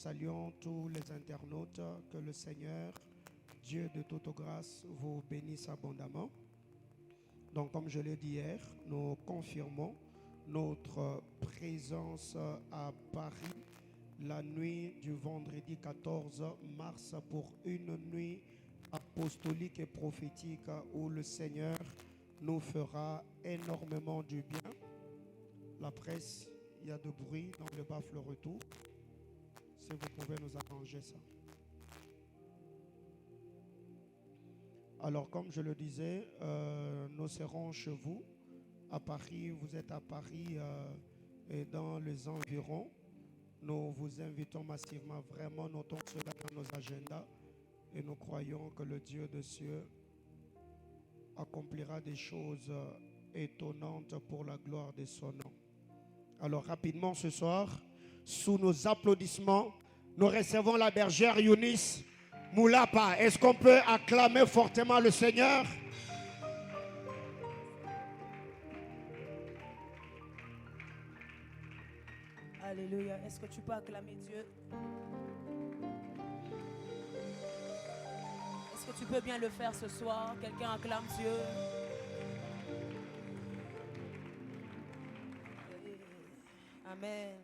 saluons tous les internautes. Que le Seigneur, Dieu de toute grâce, vous bénisse abondamment. Donc, comme je l'ai dit hier, nous confirmons notre présence à Paris la nuit du vendredi 14 mars pour une nuit apostolique et prophétique où le Seigneur nous fera énormément du bien. La presse, il y a de bruit dans le baffle retour. Si vous pouvez nous arranger ça. Alors, comme je le disais, nous serons chez vous à Paris. Vous êtes à Paris et dans les environs. Nous vous invitons massivement. Vraiment, notons cela dans nos agendas. Et nous croyons que le Dieu des cieux accomplira des choses étonnantes pour la gloire de son nom. Alors, rapidement ce soir, sous nos applaudissements, nous recevons la bergère Eunice Moulapa. Est-ce qu'on peut acclamer fortement le Seigneur? Alléluia. Est-ce que tu peux acclamer Dieu? Est-ce que tu peux bien le faire ce soir? Quelqu'un acclame Dieu. Amen.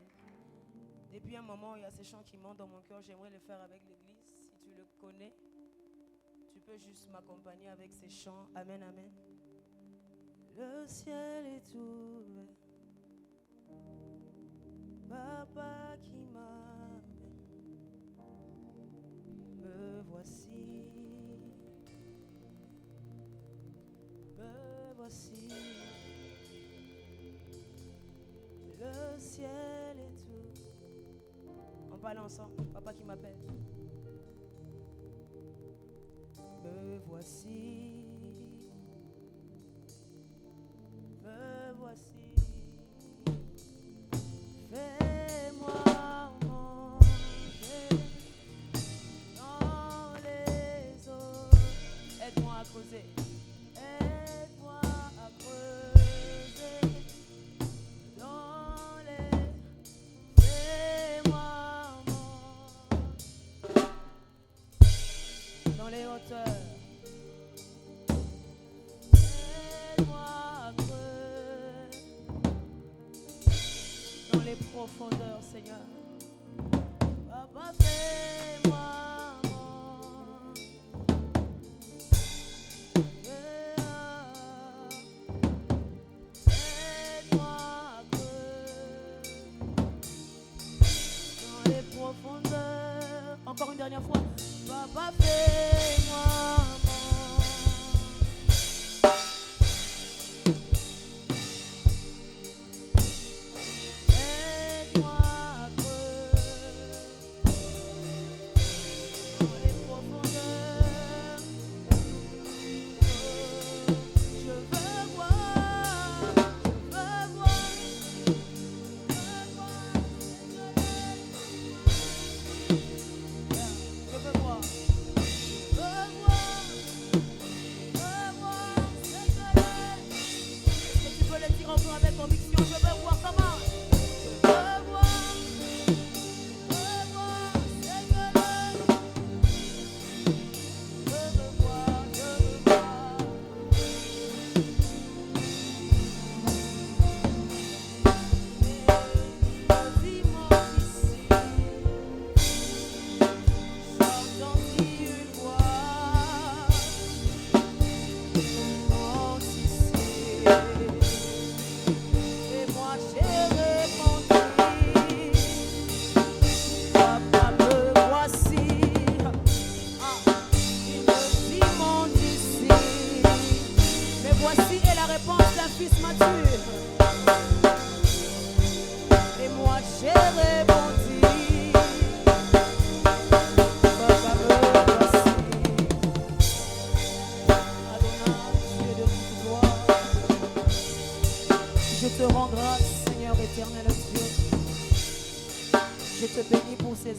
Depuis un moment, il y a ces chants qui montent dans mon cœur. J'aimerais le faire avec l'église. Si tu le connais, tu peux juste m'accompagner avec ces chants. Amen, amen. Le ciel est ouvert. Papa qui m'appelle, me voici, me voici. Le ciel est ouvert. On parle ensemble. Papa qui m'appelle, me voici, me voici. Fais-moi manger dans les eaux. Aide-moi à creuser. Aide-moi à creuser dans les. Fais-moi manger dans les hauteurs. Profondeur, Seigneur. Papa, fais-moi manger. Aide-moi à creuser dans les profondeurs. Encore une dernière fois. Papa, fais-moi manger.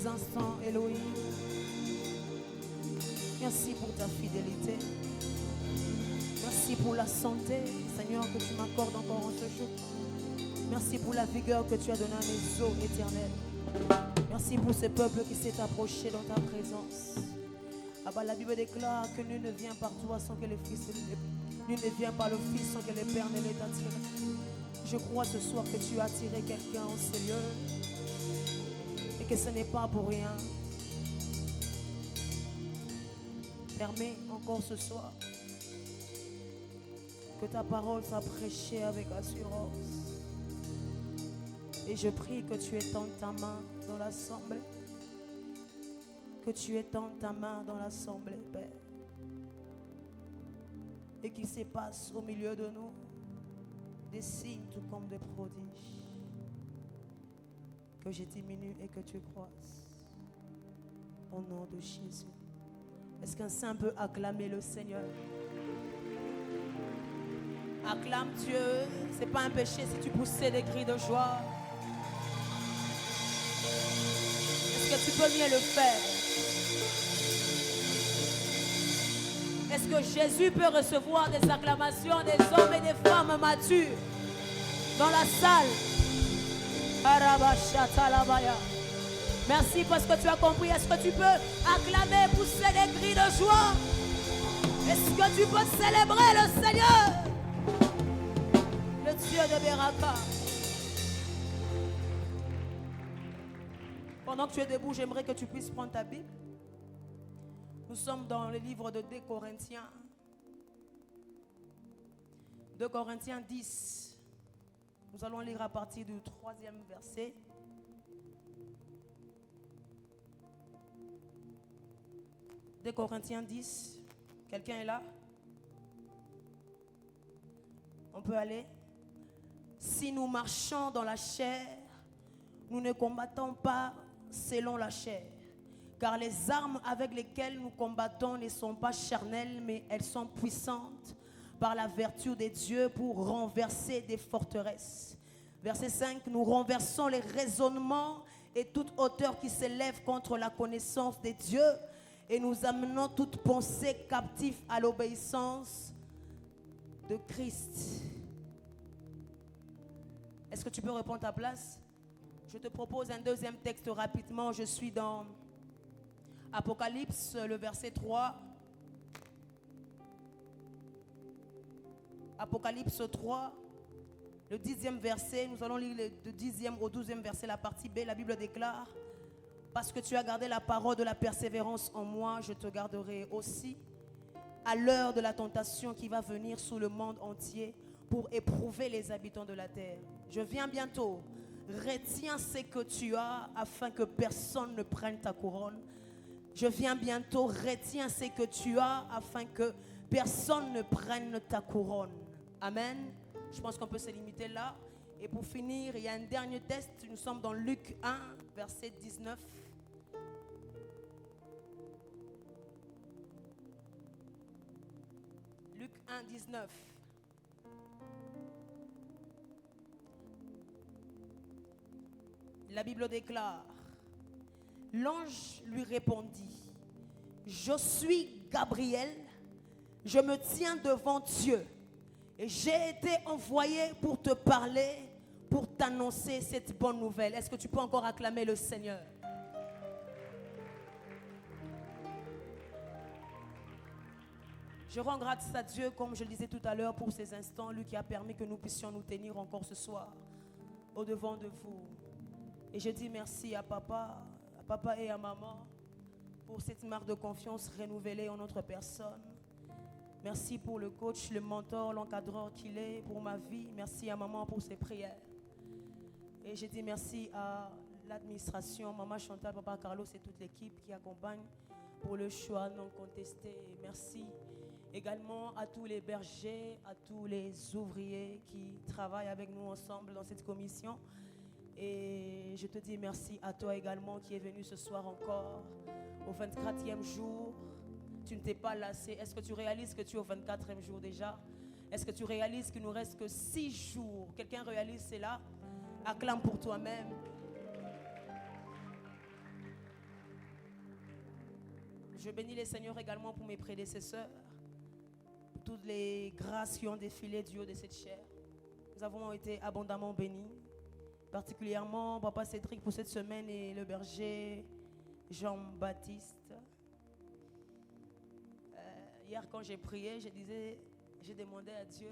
Instants, Elohim. Merci pour ta fidélité. Merci pour la santé, Seigneur, que tu m'accordes encore en ce jour. Merci pour la vigueur que tu as donnée à mes os éternels. Merci pour ce peuple qui s'est approché dans ta présence. Ah bah, la Bible déclare que nul ne vient par toi sans que le Fils, nul ne vient par le Fils sans que le Père ne l'ait attiré. Je crois ce soir que tu as attiré quelqu'un en ces lieux et que ce n'est pas pour rien. Permets encore ce soir que ta parole soit prêchée avec assurance. Et je prie que tu étendes ta main dans l'assemblée. Que tu étendes ta main dans l'assemblée, Père. Et qu'il se passe au milieu de nous des signes tout comme des prodiges. Que je diminue et que tu croisses. Au nom de Jésus. Est-ce qu'un saint peut acclamer le Seigneur? Acclame Dieu. Ce n'est pas un péché si tu poussais des cris de joie. Est-ce que tu peux mieux le faire? Est-ce que Jésus peut recevoir des acclamations des hommes et des femmes matures dans la salle? Merci parce que tu as compris. Est-ce que tu peux acclamer, pousser des cris de joie? Est-ce que tu peux célébrer le Seigneur, le Dieu de Beraka? Pendant que tu es debout, j'aimerais que tu puisses prendre ta Bible. Nous sommes dans le livre de 2 Corinthiens. 2 Corinthiens 10. Nous allons lire à partir du 3e verset. De Corinthiens 10. Quelqu'un est là? On peut aller? Si nous marchons dans la chair, nous ne combattons pas selon la chair. Car les armes avec lesquelles nous combattons ne sont pas charnelles, mais elles sont puissantes par la vertu de Dieu pour renverser des forteresses. Verset 5, nous renversons les raisonnements et toute hauteur qui s'élève contre la connaissance de Dieu et nous amenons toute pensée captive à l'obéissance de Christ. Est-ce que tu peux reprendre ta place? Je te propose un deuxième texte rapidement. Je suis dans Apocalypse, le verset 3. Apocalypse 3, le 10e verset. Nous allons lire le 10e au 12e verset, la partie B. La Bible déclare: parce que tu as gardé la parole de la persévérance en moi, je te garderai aussi à l'heure de la tentation qui va venir sur le monde entier pour éprouver les habitants de la terre. Je viens bientôt. Retiens ce que tu as afin que personne ne prenne ta couronne. Je viens bientôt. Retiens ce que tu as afin que personne ne prenne ta couronne. Amen. Je pense qu'on peut se limiter là. Et pour finir, il y a un dernier test. Nous sommes dans Luc 1, verset 19. Luc 1, 19. La Bible déclare: l'ange lui répondit: je suis Gabriel, je me tiens devant Dieu et j'ai été envoyé pour te parler, pour t'annoncer cette bonne nouvelle. Est-ce que tu peux encore acclamer le Seigneur? Je rends grâce à Dieu, comme je le disais tout à l'heure, pour ces instants, lui qui a permis que nous puissions nous tenir encore ce soir au devant de vous. Et je dis merci à papa et à maman pour cette marque de confiance renouvelée en notre personne. Merci pour le coach, le mentor, l'encadreur qu'il est pour ma vie. Merci à maman pour ses prières. Et je dis merci à l'administration, maman Chantal, papa Carlos et toute l'équipe qui accompagne pour le choix non contesté. Merci également à tous les bergers, à tous les ouvriers qui travaillent avec nous ensemble dans cette commission. Et je te dis merci à toi également qui est venu ce soir encore au 24e jour. Tu ne t'es pas lassé. Est-ce que tu réalises que tu es au 24e jour déjà? Est-ce que tu réalises qu'il nous reste que 6 jours? Quelqu'un réalise cela? Acclame pour toi-même. Je bénis les Seigneurs également pour mes prédécesseurs, pour toutes les grâces qui ont défilé du haut de cette chair. Nous avons été abondamment bénis. particulièrement Papa Cédric pour cette semaine et le berger Jean-Baptiste. Hier quand j'ai prié, j'ai demandé à Dieu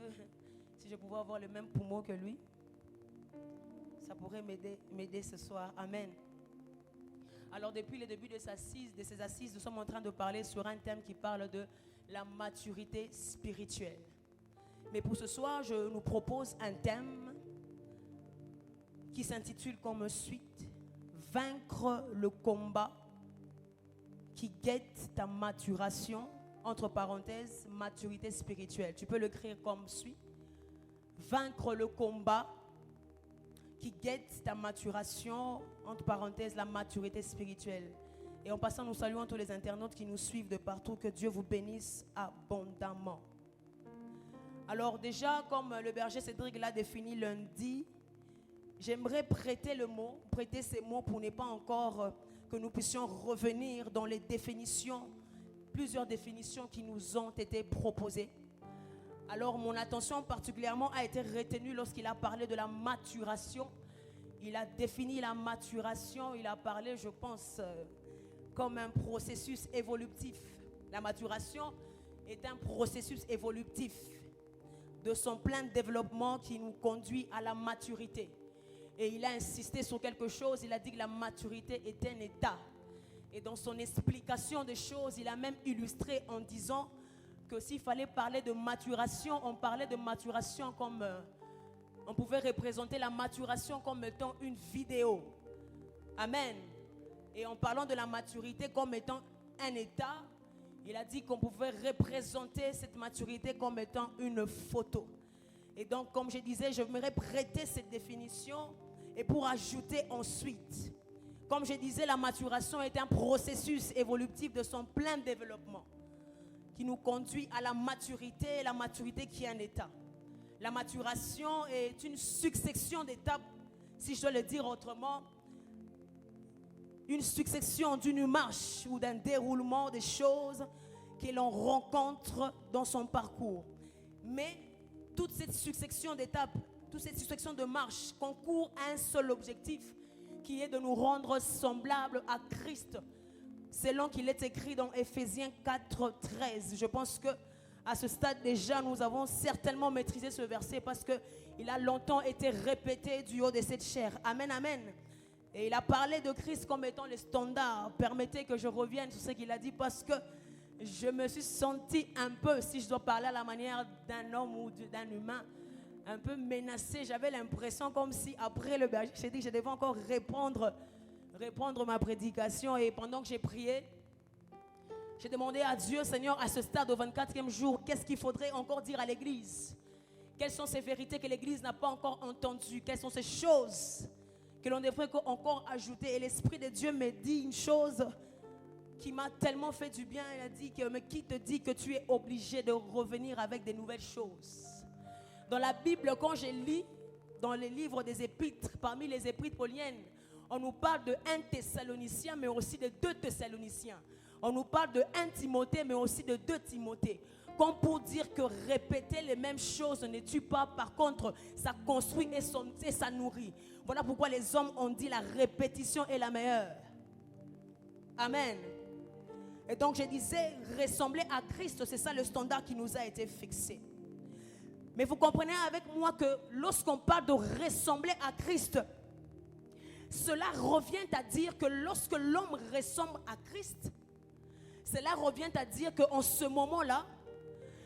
si je pouvais avoir le même poumon que lui. Ça pourrait m'aider ce soir. Amen. Alors depuis le début de ces assises, nous sommes en train de parler sur un thème qui parle de la maturité spirituelle. Mais pour ce soir, je nous propose un thème qui s'intitule comme suite: vaincre le combat qui guette ta maturation, entre parenthèses, maturité spirituelle. Tu peux l'écrire comme suit: vaincre le combat qui guette ta maturation, entre parenthèses, la maturité spirituelle. Et en passant, nous saluons tous les internautes qui nous suivent de partout. Que Dieu vous bénisse abondamment. Alors déjà, comme le berger Cédric l'a défini lundi, j'aimerais prêter ces mots pour ne pas encore que nous puissions revenir dans les définitions, plusieurs définitions qui nous ont été proposées. Alors mon attention particulièrement a été retenue lorsqu'il a parlé de la maturation. Il a défini la maturation, il a parlé, je pense, comme un processus évolutif. La maturation est un processus évolutif de son plein développement qui nous conduit à la maturité. Et il a insisté sur quelque chose, il a dit que la maturité est un état. Et dans son explication des choses, il a même illustré en disant que s'il fallait parler de maturation, on parlait de maturation comme... on pouvait représenter la maturation comme étant une vidéo. Amen. Et en parlant de la maturité comme étant un état, il a dit qu'on pouvait représenter cette maturité comme étant une photo. Et donc, comme je disais, je voudrais prêter cette définition et pour ajouter ensuite, comme je disais, la maturation est un processus évolutif de son plein développement qui nous conduit à la maturité qui est un état. La maturation est une succession d'étapes, si je dois le dire autrement, une succession d'une marche ou d'un déroulement des choses que l'on rencontre dans son parcours. Mais toute cette succession d'étapes, toute cette succession de marches concourt à un seul objectif, qui est de nous rendre semblables à Christ, selon qu'il est écrit dans Éphésiens 4:13. Je pense que à ce stade déjà, nous avons certainement maîtrisé ce verset parce qu'il a longtemps été répété du haut de cette chair. Amen, amen. Et il a parlé de Christ comme étant le standard. Permettez que je revienne sur ce qu'il a dit parce que je me suis senti un peu, si je dois parler à la manière d'un homme ou d'un humain, un peu menacé. J'avais l'impression comme si après le berger, j'ai dit que je devais encore répondre ma prédication. Et pendant que j'ai prié, j'ai demandé à Dieu, Seigneur, à ce stade au 24e jour, qu'est-ce qu'il faudrait encore dire à l'Église? Quelles sont ces vérités que l'Église n'a pas encore entendues? Quelles sont ces choses que l'on devrait encore ajouter? Et l'Esprit de Dieu me dit une chose qui m'a tellement fait du bien. Il a dit mais qui te dit que tu es obligé de revenir avec des nouvelles choses? Dans la Bible, quand je lis dans les livres des épîtres, parmi les épîtres pauliennes, on nous parle de 1 Thessalonicien, mais aussi de 2 Thessaloniciens. On nous parle de 1 Timothée, mais aussi de 2 Timothée. Comme pour dire que répéter les mêmes choses ne tue pas. Par contre, ça construit et ça nourrit. Voilà pourquoi les hommes ont dit la répétition est la meilleure. Amen. Et donc je disais, ressembler à Christ, c'est ça le standard qui nous a été fixé. Mais vous comprenez avec moi que lorsqu'on parle de ressembler à Christ, cela revient à dire que lorsque l'homme ressemble à Christ, cela revient à dire qu'en ce moment-là,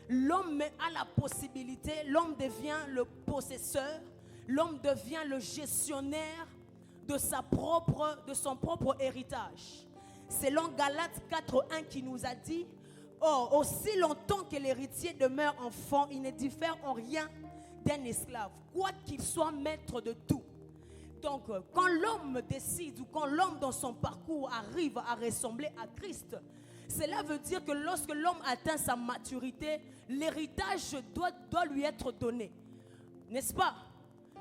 l'homme a la possibilité, l'homme devient le possesseur, l'homme devient le gestionnaire de son propre héritage. Selon Galates 4:1 qui nous a dit, or, aussi longtemps que l'héritier demeure enfant, il ne diffère en rien d'un esclave, quoi qu'il soit maître de tout. Donc, quand l'homme décide ou quand l'homme dans son parcours arrive à ressembler à Christ, cela veut dire que lorsque l'homme atteint sa maturité, l'héritage doit lui être donné. N'est-ce pas?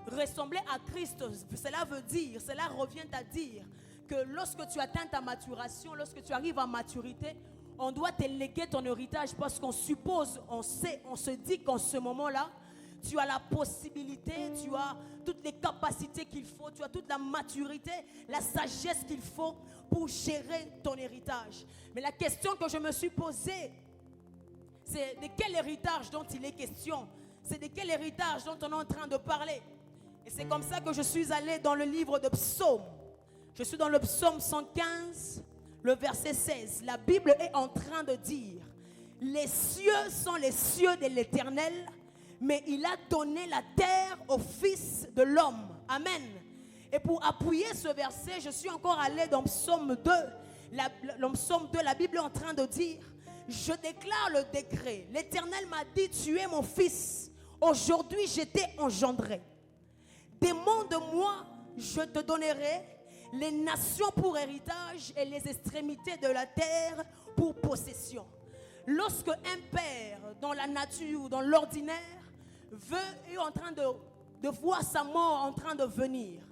Ressembler à Christ, cela revient à dire que lorsque tu atteins ta maturation, lorsque tu arrives à maturité, on doit te léguer ton héritage parce qu'on suppose, on se dit qu'en ce moment-là, Tu as la possibilité, tu as toutes les capacités qu'il faut, tu as toute la maturité, la sagesse qu'il faut pour gérer ton héritage. Mais la question que je me suis posée, c'est de quel héritage dont il est question? C'est de quel héritage dont on est en train de parler? Et c'est comme ça que je suis allé dans le livre de Psaume. Je suis dans le Psaume 115, le verset 16. La Bible est en train de dire: les cieux sont les cieux de l'Éternel, mais il a donné la terre au Fils de l'homme. Amen. Et pour appuyer ce verset, je suis encore allé dans Psaume 2. Dans Psaume 2, la Bible est en train de dire: je déclare le décret. L'Éternel m'a dit: tu es mon fils. Aujourd'hui, je t'ai engendré. Demande de moi, je te donnerai les nations pour héritage et les extrémités de la terre pour possession. Lorsque un père, dans la nature ou dans l'ordinaire, est en train de voir sa mort en train de venir,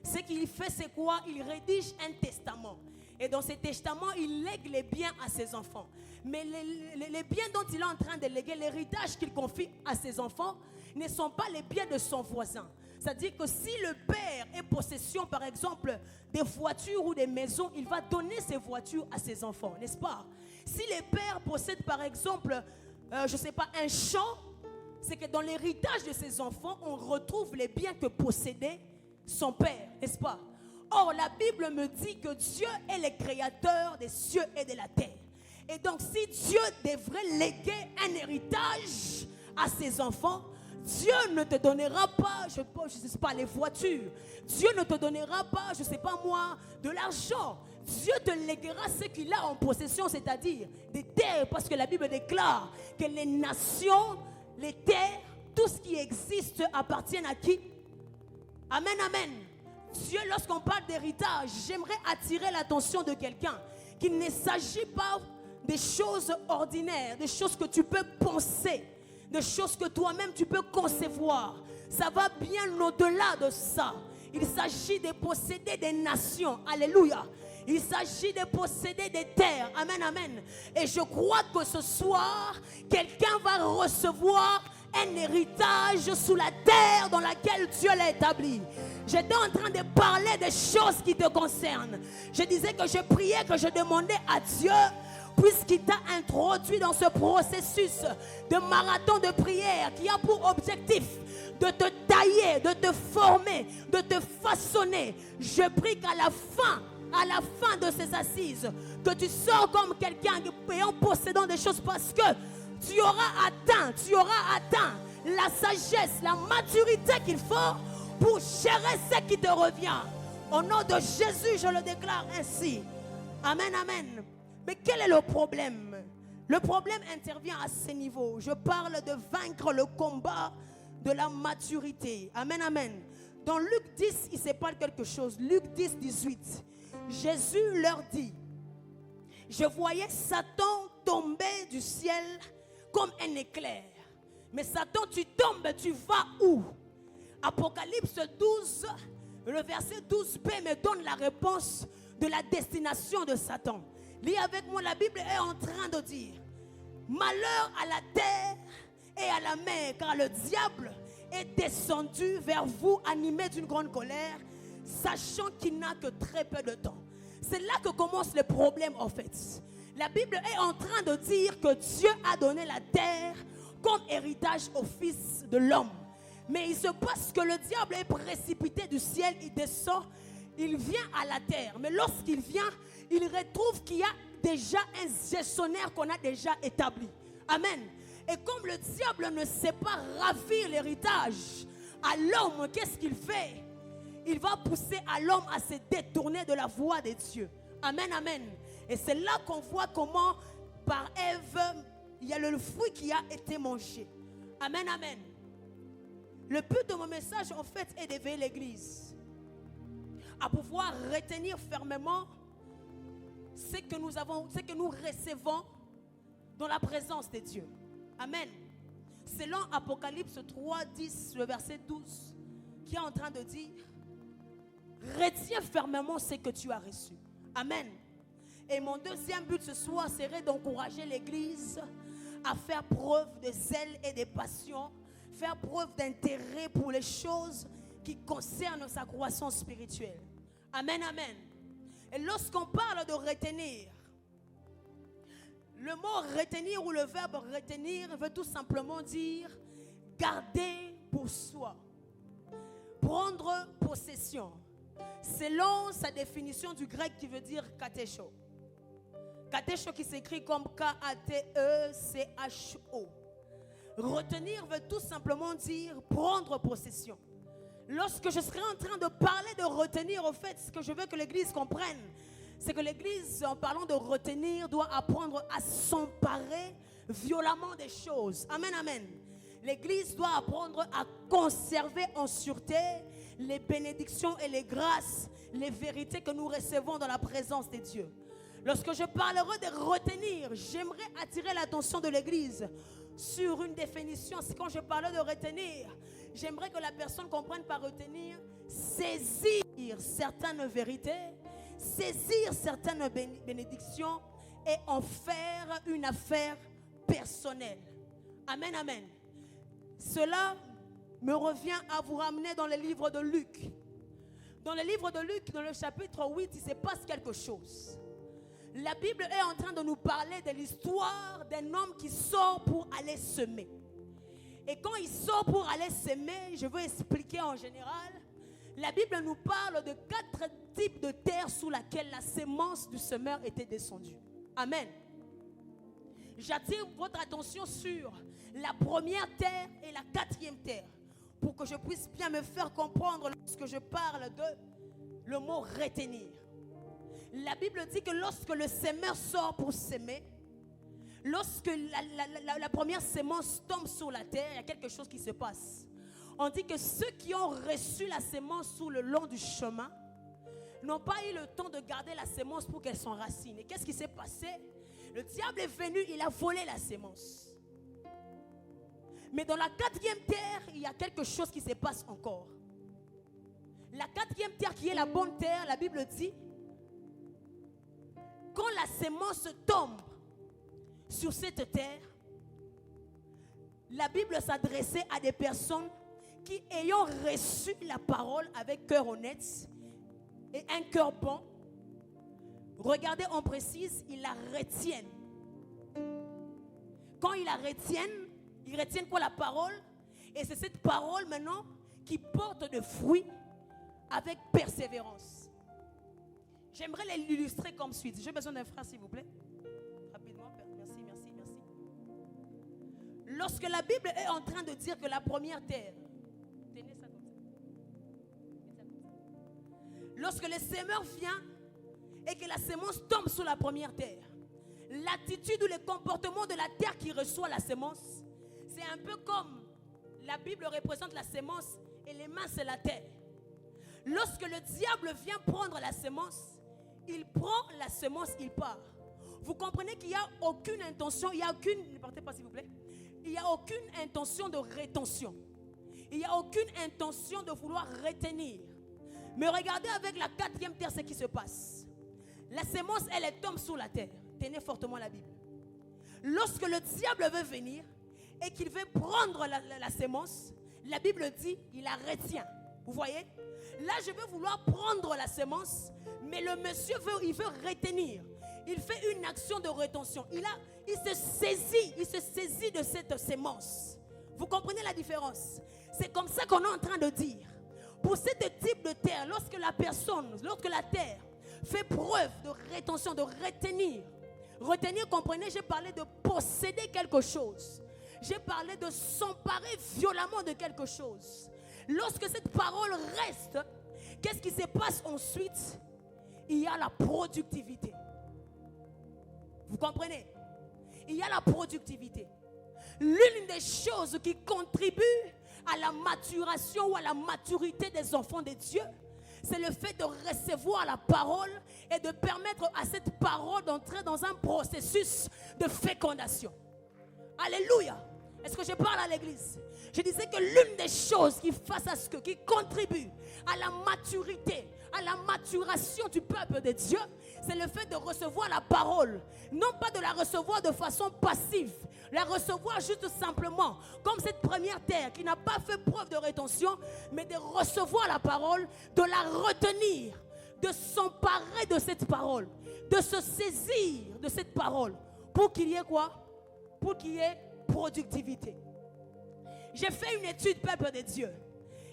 ce qu'il fait, c'est quoi? Il rédige un testament. Et dans ce testament, il lègue les biens à ses enfants. Mais les biens dont il est en train de léguer, l'héritage qu'il confie à ses enfants, ne sont pas les biens de son voisin. C'est-à-dire que si le père est possession, par exemple, des voitures ou des maisons, il va donner ces voitures à ses enfants, n'est-ce pas? Si les pères possèdent, par exemple, je ne sais pas, un champ, c'est que dans l'héritage de ses enfants, on retrouve les biens que possédait son père, n'est-ce pas? Or, la Bible me dit que Dieu est le créateur des cieux et de la terre. Et donc, si Dieu devrait léguer un héritage à ses enfants, Dieu ne te donnera pas, je ne sais pas, les voitures. Dieu ne te donnera pas, je ne sais pas moi, de l'argent. Dieu te léguera ce qu'il a en possession, c'est-à-dire des terres. Parce que la Bible déclare que les nations, les terres, tout ce qui existe appartiennent à qui? Amen, amen. Dieu, lorsqu'on parle d'héritage, j'aimerais attirer l'attention de quelqu'un qu'il ne s'agit pas des choses ordinaires, des choses que tu peux penser, des choses que toi-même tu peux concevoir. Ça va bien au-delà de ça. Il s'agit de posséder des nations. Alléluia. Il s'agit de posséder des terres. Amen, amen. Et je crois que ce soir, quelqu'un va recevoir un héritage sous la terre dans laquelle Dieu l'a établi. J'étais en train de parler des choses qui te concernent. Je disais que je priais, que je demandais à Dieu, puisqu'il t'a introduit dans ce processus de marathon de prière qui a pour objectif de te tailler, de te former, de te façonner. Je prie qu'à la fin de ces assises, que tu sors comme quelqu'un ayant possédant des choses, parce que tu auras atteint la sagesse, la maturité qu'il faut pour gérer ce qui te revient. Au nom de Jésus, je le déclare ainsi. Amen, amen. Mais quel est le problème? Le problème intervient à ce niveau. Je parle de vaincre le combat de la maturité. Amen, amen. Dans Luc 10, il se parle quelque chose. Luc 10, 18. Jésus leur dit: je voyais Satan tomber du ciel comme un éclair. Mais Satan, tu tombes, tu vas où? Apocalypse 12, le verset 12b me donne la réponse de la destination de Satan. Lis avec moi, la Bible est en train de dire: malheur à la terre et à la mer, car le diable est descendu vers vous animé d'une grande colère, sachant qu'il n'a que très peu de temps. C'est là que commence le problème en fait. La Bible est en train de dire que Dieu a donné la terre comme héritage au Fils de l'homme. Mais il se passe que le diable est précipité du ciel, il descend, il vient à la terre. Mais lorsqu'il vient, il retrouve qu'il y a déjà un gestionnaire qu'on a déjà établi. Amen. Et comme le diable ne sait pas ravir l'héritage à l'homme, qu'est-ce qu'il fait? Il va pousser à l'homme à se détourner de la voie de Dieu. Amen, amen. Et c'est là qu'on voit comment par Ève, il y a le fruit qui a été mangé. Amen, amen. Le but de mon message en fait est d'éveiller l'église à pouvoir retenir fermement ce que nous avons, ce que nous recevons dans la présence de Dieu. Amen. Selon Apocalypse 3, 10, le verset 12, qui est en train de dire: retiens fermement ce que tu as reçu. Amen. Et mon deuxième but ce soir serait d'encourager l'église à faire preuve de zèle et de passion faire preuve d'intérêt pour les choses qui concernent sa croissance spirituelle. Amen, amen. Et lorsqu'on parle de retenir, le mot retenir ou le verbe retenir veut tout simplement dire garder pour soi, prendre possession, selon sa définition du grec qui veut dire katecho. Katecho qui s'écrit comme K-A-T-E-C-H-O. Retenir veut tout simplement dire prendre possession. Lorsque je serai en train de parler de retenir, au fait, ce que je veux que l'Église comprenne, c'est que l'Église, en parlant de retenir, doit apprendre à s'emparer violemment des choses. Amen, amen. L'Église doit apprendre à conserver en sûreté les bénédictions et les grâces, les vérités que nous recevons dans la présence de Dieu. Lorsque je parlerai de retenir, j'aimerais attirer l'attention de l'Église sur une définition. C'est quand je parle de retenir, j'aimerais que la personne comprenne par retenir, saisir certaines vérités, saisir certaines bénédictions et en faire une affaire personnelle. Amen, amen. Cela me revient à vous ramener dans le livre de Luc. Dans le livre de Luc, dans le chapitre 8, il se passe quelque chose. La Bible est en train de nous parler de l'histoire d'un homme qui sort pour aller semer. Et quand il sort pour aller semer, je veux expliquer en général, la Bible nous parle de 4 types de terre sous laquelle la sémence du semeur était descendue. Amen. J'attire votre attention sur la première terre et la 4e terre pour que je puisse bien me faire comprendre lorsque je parle de le mot retenir. La Bible dit que lorsque le semeur sort pour semer, lorsque la première sémence tombe sur la terre, il y a quelque chose qui se passe. On dit que ceux qui ont reçu la sémence sur le long du chemin n'ont pas eu le temps de garder la sémence pour qu'elle s'enracine. Et qu'est-ce qui s'est passé? Le diable est venu, il a volé la sémence. Mais dans la 4e terre, il y a quelque chose qui se passe encore. La 4e terre qui est la bonne terre, la Bible dit, quand la sémence tombe sur cette terre, la Bible s'adressait à des personnes qui, ayant reçu la parole avec cœur honnête et un cœur bon, regardez, on précise, ils la retiennent. Quand ils la retiennent, ils retiennent quoi? La parole. Et c'est cette parole maintenant qui porte de fruits avec persévérance. J'aimerais l'illustrer comme suite. J'ai besoin d'un frère, s'il vous plaît. Rapidement, merci. Lorsque la Bible est en train de dire que la première terre, tenez ça comme ça. Lorsque le semeur vient et que la sémence tombe sur la première terre, l'attitude ou le comportement de la terre qui reçoit la sémence, c'est un peu comme la Bible représente la sémence et les mains c'est la terre. Lorsque le diable vient prendre la sémence, il prend la sémence, il part. Vous comprenez qu'il n'y a aucune intention, ne partez pas s'il vous plaît, il n'y a aucune intention de rétention. Il n'y a aucune intention de vouloir retenir. Mais regardez avec la 4e terre ce qui se passe. La sémence, elle tombe sur la terre. Tenez fortement la Bible. Lorsque le diable veut venir et qu'il veut prendre la sémence, la Bible dit, il la retient. Vous voyez? Là, je veux vouloir prendre la sémence, mais le monsieur il veut retenir. Il fait une action de rétention. Il se saisit de cette sémence. Vous comprenez la différence? C'est comme ça qu'on est en train de dire. Pour ce type de terre, lorsque la terre fait preuve de rétention, de retenir. Retenir, comprenez, j'ai parlé de posséder quelque chose. J'ai parlé de s'emparer violemment de quelque chose. Lorsque cette parole reste, qu'est-ce qui se passe ensuite? Il y a la productivité. Vous comprenez? Il y a la productivité. L'une des choses qui contribue à la maturation ou à la maturité des enfants de Dieu, c'est le fait de recevoir la parole et de permettre à cette parole d'entrer dans un processus de fécondation. Alléluia. Est-ce que je parle à l'église? Je disais que l'une des choses qui contribue à la maturité, à la maturation du peuple de Dieu, c'est le fait de recevoir la parole. Non pas de la recevoir de façon passive, la recevoir juste simplement, comme cette première terre qui n'a pas fait preuve de rétention, mais de recevoir la parole, de la retenir, de s'emparer de cette parole, de se saisir de cette parole, pour qu'il y ait quoi? Pour qu'il y ait productivité. J'ai fait une étude, peuple de Dieu,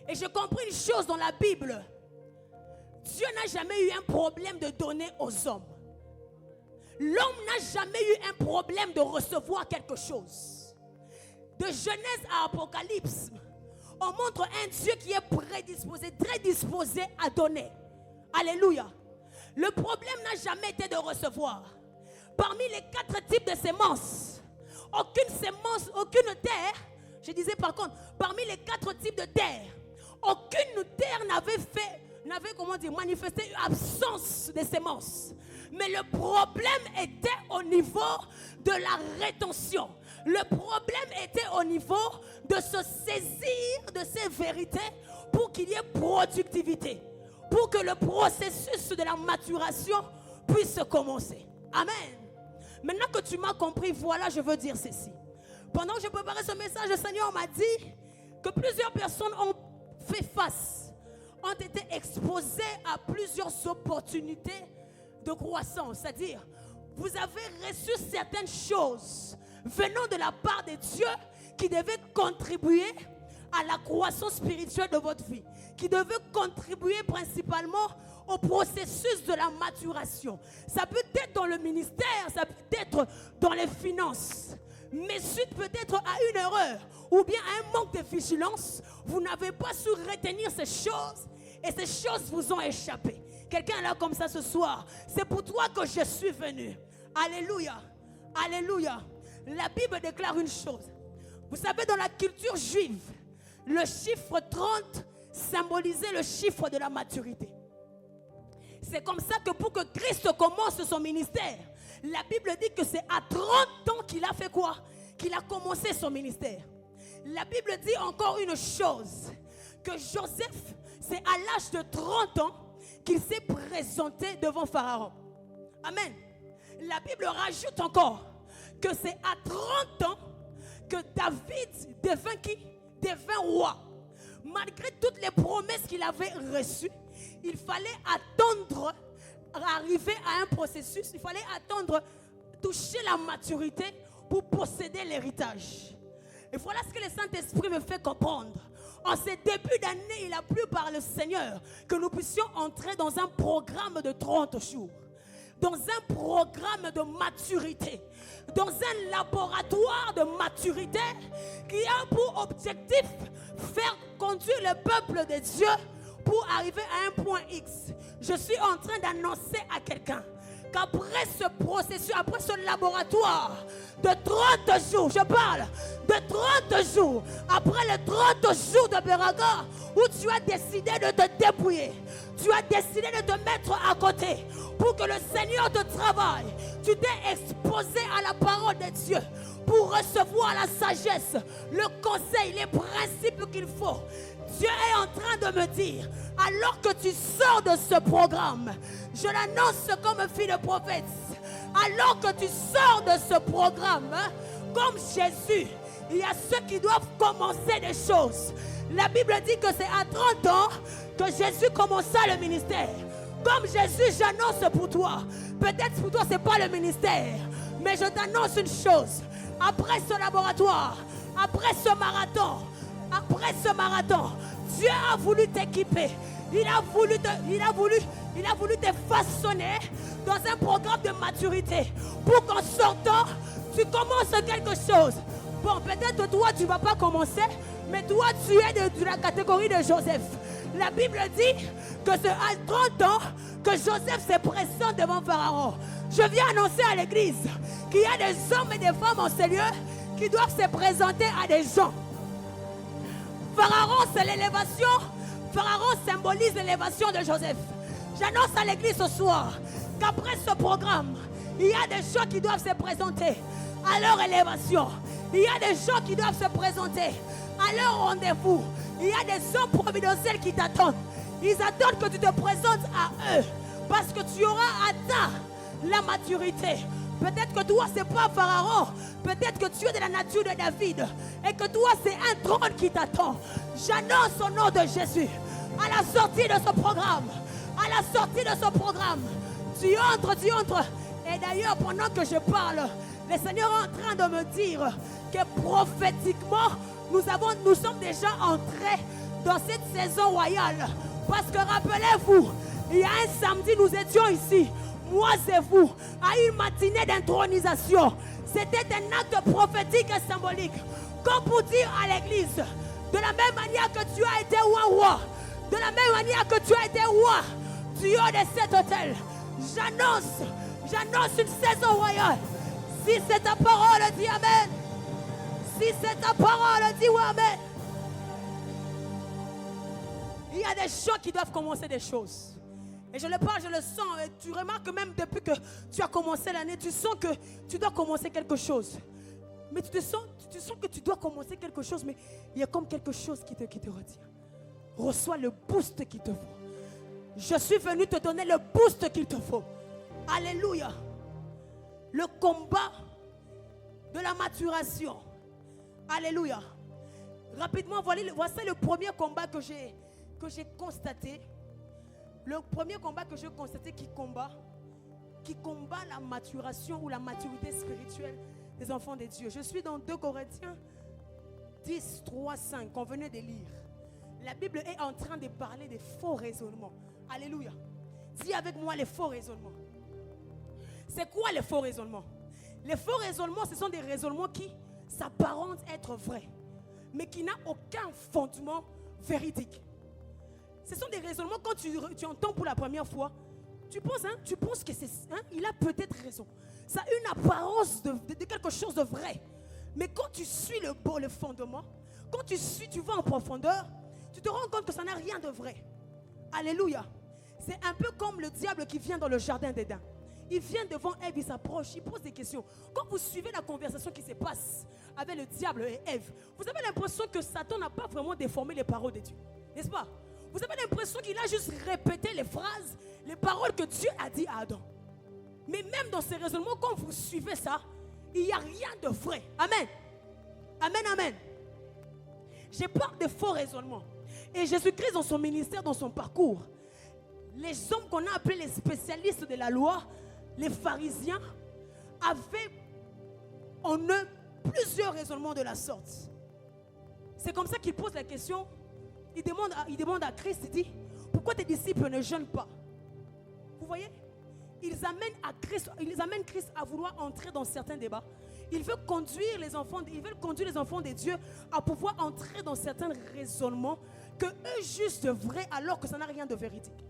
et j'ai compris une chose dans la Bible. Dieu n'a jamais eu un problème de donner aux hommes. L'homme n'a jamais eu un problème de recevoir quelque chose. De Genèse à Apocalypse, on montre un Dieu qui est prédisposé, très disposé à donner. Alléluia. Le problème n'a jamais été de recevoir. Parmi les 4 types de semences, aucune terre, je disais par contre, parmi les 4 types de terre, aucune terre n'avait manifesté une absence de semences. Mais le problème était au niveau de la rétention. Le problème était au niveau de se saisir de ces vérités pour qu'il y ait productivité, pour que le processus de la maturation puisse commencer. Amen. Maintenant que tu m'as compris, voilà, je veux dire ceci. Pendant que je préparais ce message, le Seigneur m'a dit que plusieurs personnes ont fait face, ont été exposées à plusieurs opportunités de croissance. C'est-à-dire, vous avez reçu certaines choses venant de la part de Dieu qui devaient contribuer à la croissance spirituelle de votre vie, qui devaient contribuer principalement au processus de la maturation. Ça peut être dans le ministère, ça peut être dans les finances. Mais suite peut-être à une erreur ou bien à un manque de vigilance, vous n'avez pas su retenir ces choses et ces choses vous ont échappé. Quelqu'un est là comme ça ce soir. C'est pour toi que je suis venu. Alléluia. Alléluia. La Bible déclare une chose. Vous savez, dans la culture juive, le chiffre 30 symbolisait le chiffre de la maturité. C'est comme ça que pour que Christ commence son ministère, la Bible dit que c'est à 30 ans qu'il a fait quoi? Qu'il a commencé son ministère. La Bible dit encore une chose, que Joseph, c'est à l'âge de 30 ans qu'il s'est présenté devant Pharaon. Amen. La Bible rajoute encore que c'est à 30 ans que David devint qui? Devint roi. Malgré toutes les promesses qu'il avait reçues, il fallait attendre, arriver à un processus, il fallait attendre, toucher la maturité pour posséder l'héritage. Et voilà ce que le Saint-Esprit me fait comprendre. En ces débuts d'année, il a plu par le Seigneur que nous puissions entrer dans un programme de 30 jours. Dans un programme de maturité. Dans un laboratoire de maturité qui a pour objectif faire conduire le peuple de Dieu pour arriver à un point X. Je suis en train d'annoncer à quelqu'un qu'après ce processus, après ce laboratoire de 30 jours, je parle de 30 jours, après les 30 jours de Beraga, où tu as décidé de te débrouiller, tu as décidé de te mettre à côté pour que le Seigneur te travaille, tu t'es exposé à la parole de Dieu pour recevoir la sagesse, le conseil, les principes qu'il faut. Dieu est en train de me dire, alors que tu sors de ce programme, je l'annonce comme fille de prophète, alors que tu sors de ce programme, comme Jésus, il y a ceux qui doivent commencer des choses. La Bible dit que c'est à 30 ans que Jésus commença le ministère. Comme Jésus, j'annonce pour toi, peut-être pour toi ce n'est pas le ministère, mais je t'annonce une chose, après ce laboratoire, après ce marathon, Dieu a voulu t'équiper. Il a voulu te façonner dans un programme de maturité pour qu'en sortant, tu commences quelque chose. Bon, peut-être toi, tu ne vas pas commencer, mais toi, tu es de la catégorie de Joseph. La Bible dit que c'est à 30 ans que Joseph se présente devant Pharaon. Je viens annoncer à l'église qu'il y a des hommes et des femmes en ce lieu qui doivent se présenter à des gens. Pharaon, c'est l'élévation. Pharaon symbolise l'élévation de Joseph. J'annonce à l'église ce soir qu'après ce programme, il y a des gens qui doivent se présenter à leur élévation. Il y a des gens qui doivent se présenter à leur rendez-vous. Il y a des hommes providentiels qui t'attendent, Ils attendent que tu te présentes à eux parce que tu auras atteint la maturité. Peut-être que toi, ce n'est pas Pharaon. Peut-être que tu es de la nature de David. Et que toi, c'est un trône qui t'attend. J'annonce au nom de Jésus. À la sortie de ce programme. À la sortie de ce programme. Tu entres. Et d'ailleurs, pendant que je parle, le Seigneur est en train de me dire que prophétiquement, nous sommes déjà entrés dans cette saison royale. Parce que rappelez-vous, il y a un samedi, nous étions ici, moi et vous, à une matinée d'intronisation. C'était un acte prophétique et symbolique. Comme pour dire à l'église, de la même manière que tu as été roi, de la même manière que tu as été roi du haut de cet hôtel, j'annonce une saison royale. Si c'est ta parole, dis amen. Si c'est ta parole, dis oui, amen. Il y a des gens qui doivent commencer des choses. Et je le parle, je le sens. Et tu remarques que même depuis que tu as commencé l'année, tu sens que tu dois commencer quelque chose. Mais tu sens que tu dois commencer quelque chose, mais il y a comme quelque chose qui te retient. Reçois le boost qu'il te faut. Je suis venu te donner le boost qu'il te faut. Alléluia. Le combat de la maturation. Alléluia. Rapidement, voici le premier combat que j'ai constaté. Le premier combat que j'ai constaté qui combat la maturation ou la maturité spirituelle des enfants de Dieu. Je suis dans 2 Corinthiens 10, 3, 5 qu'on venait de lire. La Bible est en train de parler des faux raisonnements. Alléluia. Dis avec moi les faux raisonnements. C'est quoi les faux raisonnements? Les faux raisonnements, ce sont des raisonnements qui s'apparentent être vrais, mais qui n'ont aucun fondement véridique. Ce sont des raisonnements, quand tu entends pour la première fois, tu penses que c'est, il a peut-être raison. Ça a une apparence de quelque chose de vrai. Mais quand tu suis le fondement, quand tu vas en profondeur, tu te rends compte que ça n'a rien de vrai. Alléluia. C'est un peu comme le diable qui vient dans le jardin d'Éden. Il vient devant Ève, il s'approche, il pose des questions. Quand vous suivez la conversation qui se passe avec le diable et Ève, vous avez l'impression que Satan n'a pas vraiment déformé les paroles de Dieu. N'est-ce pas? Vous avez l'impression qu'il a juste répété les phrases, les paroles que Dieu a dit à Adam. Mais même dans ces raisonnements, quand vous suivez ça, il n'y a rien de vrai. Amen. Amen, amen. Je parle de faux raisonnements. Et Jésus-Christ, dans son ministère, dans son parcours, les hommes qu'on a appelés les spécialistes de la loi, les pharisiens, avaient en eux plusieurs raisonnements de la sorte. C'est comme ça qu'il pose la question. Il demande à Christ, il dit, pourquoi tes disciples ne jeûnent pas? Vous voyez? Ils amènent Christ à vouloir entrer dans certains débats. Ils veulent conduire les enfants de Dieu à pouvoir entrer dans certains raisonnements que eux jugent de vrai alors que ça n'a rien de véridique.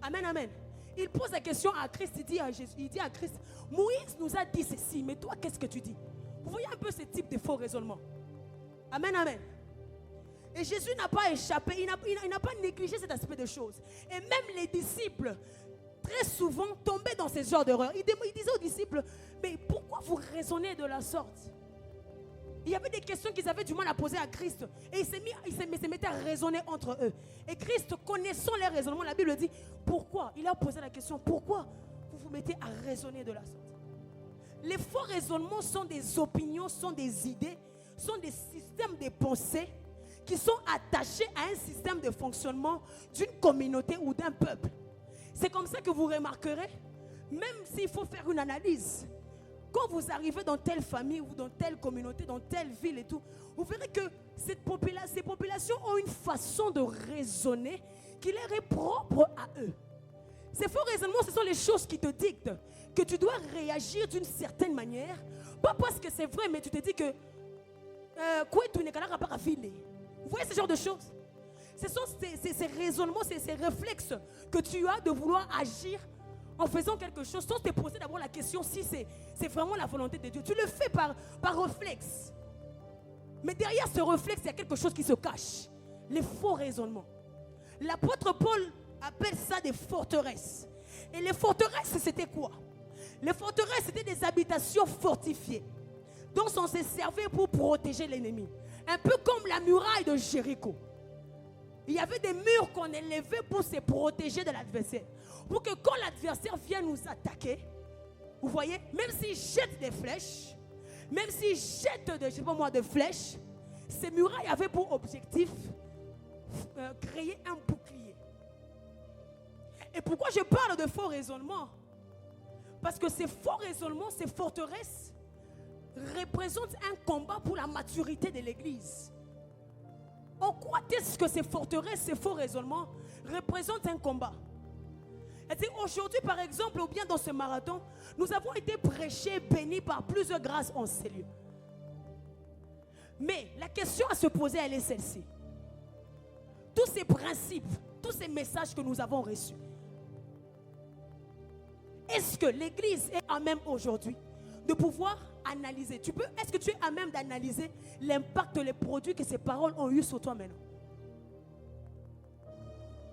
Amen, amen. Il pose la question à Christ, il dit à Christ, Moïse nous a dit ceci, mais toi qu'est-ce que tu dis? Vous voyez un peu ce type de faux raisonnement. Amen, amen. Et Jésus n'a pas échappé, il n'a pas négligé cet aspect de choses. Et même les disciples, très souvent, tombaient dans ce genre d'erreur. Il disait aux disciples, mais pourquoi vous raisonnez de la sorte? Il y avait des questions qu'ils avaient du mal à poser à Christ. Et ils se mettaient à raisonner entre eux. Et Christ, connaissant les raisonnements, la Bible dit, pourquoi? Il a posé la question, pourquoi vous vous mettez à raisonner de la sorte? Les faux raisonnements sont des opinions, sont des idées, sont des systèmes de pensée qui sont attachés à un système de fonctionnement d'une communauté ou d'un peuple. C'est comme ça que vous remarquerez, même s'il faut faire une analyse, quand vous arrivez dans telle famille ou dans telle communauté, dans telle ville et tout, vous verrez que ces populations ont une façon de raisonner qui leur est propre à eux. Ces faux raisonnements, ce sont les choses qui te dictent que tu dois réagir d'une certaine manière, pas parce que c'est vrai, mais tu te dis que vous voyez ce genre de choses? Ce sont ces raisonnements, ces réflexes que tu as de vouloir agir en faisant quelque chose sans te poser d'abord la question si c'est vraiment la volonté de Dieu. Tu le fais par réflexe. Mais derrière ce réflexe, il y a quelque chose qui se cache. Les faux raisonnements. L'apôtre Paul appelle ça des forteresses. Et les forteresses, c'était quoi? Les forteresses, c'était des habitations fortifiées dont on se servait pour protéger l'ennemi. Un peu comme la muraille de Jéricho. Il y avait des murs qu'on élevait pour se protéger de l'adversaire. Pour que quand l'adversaire vient nous attaquer, vous voyez, même s'il jette des flèches, même s'il jette des flèches, ces murailles avaient pour objectif créer un bouclier. Et pourquoi je parle de faux raisonnement? Parce que ces faux raisonnements, ces forteresses, représentent un combat pour la maturité de l'Église. En quoi est-ce que ces forteresses, ces faux raisonnements représentent un combat? Aujourd'hui, par exemple, ou bien dans ce marathon, nous avons été prêchés, bénis par plusieurs grâces en ces lieux. Mais la question à se poser, elle est celle-ci. Tous ces principes, tous ces messages que nous avons reçus, est-ce que l'Église est à même aujourd'hui de pouvoir analyser? Est-ce que tu es à même d'analyser l'impact, les produits que ces paroles ont eu sur toi maintenant?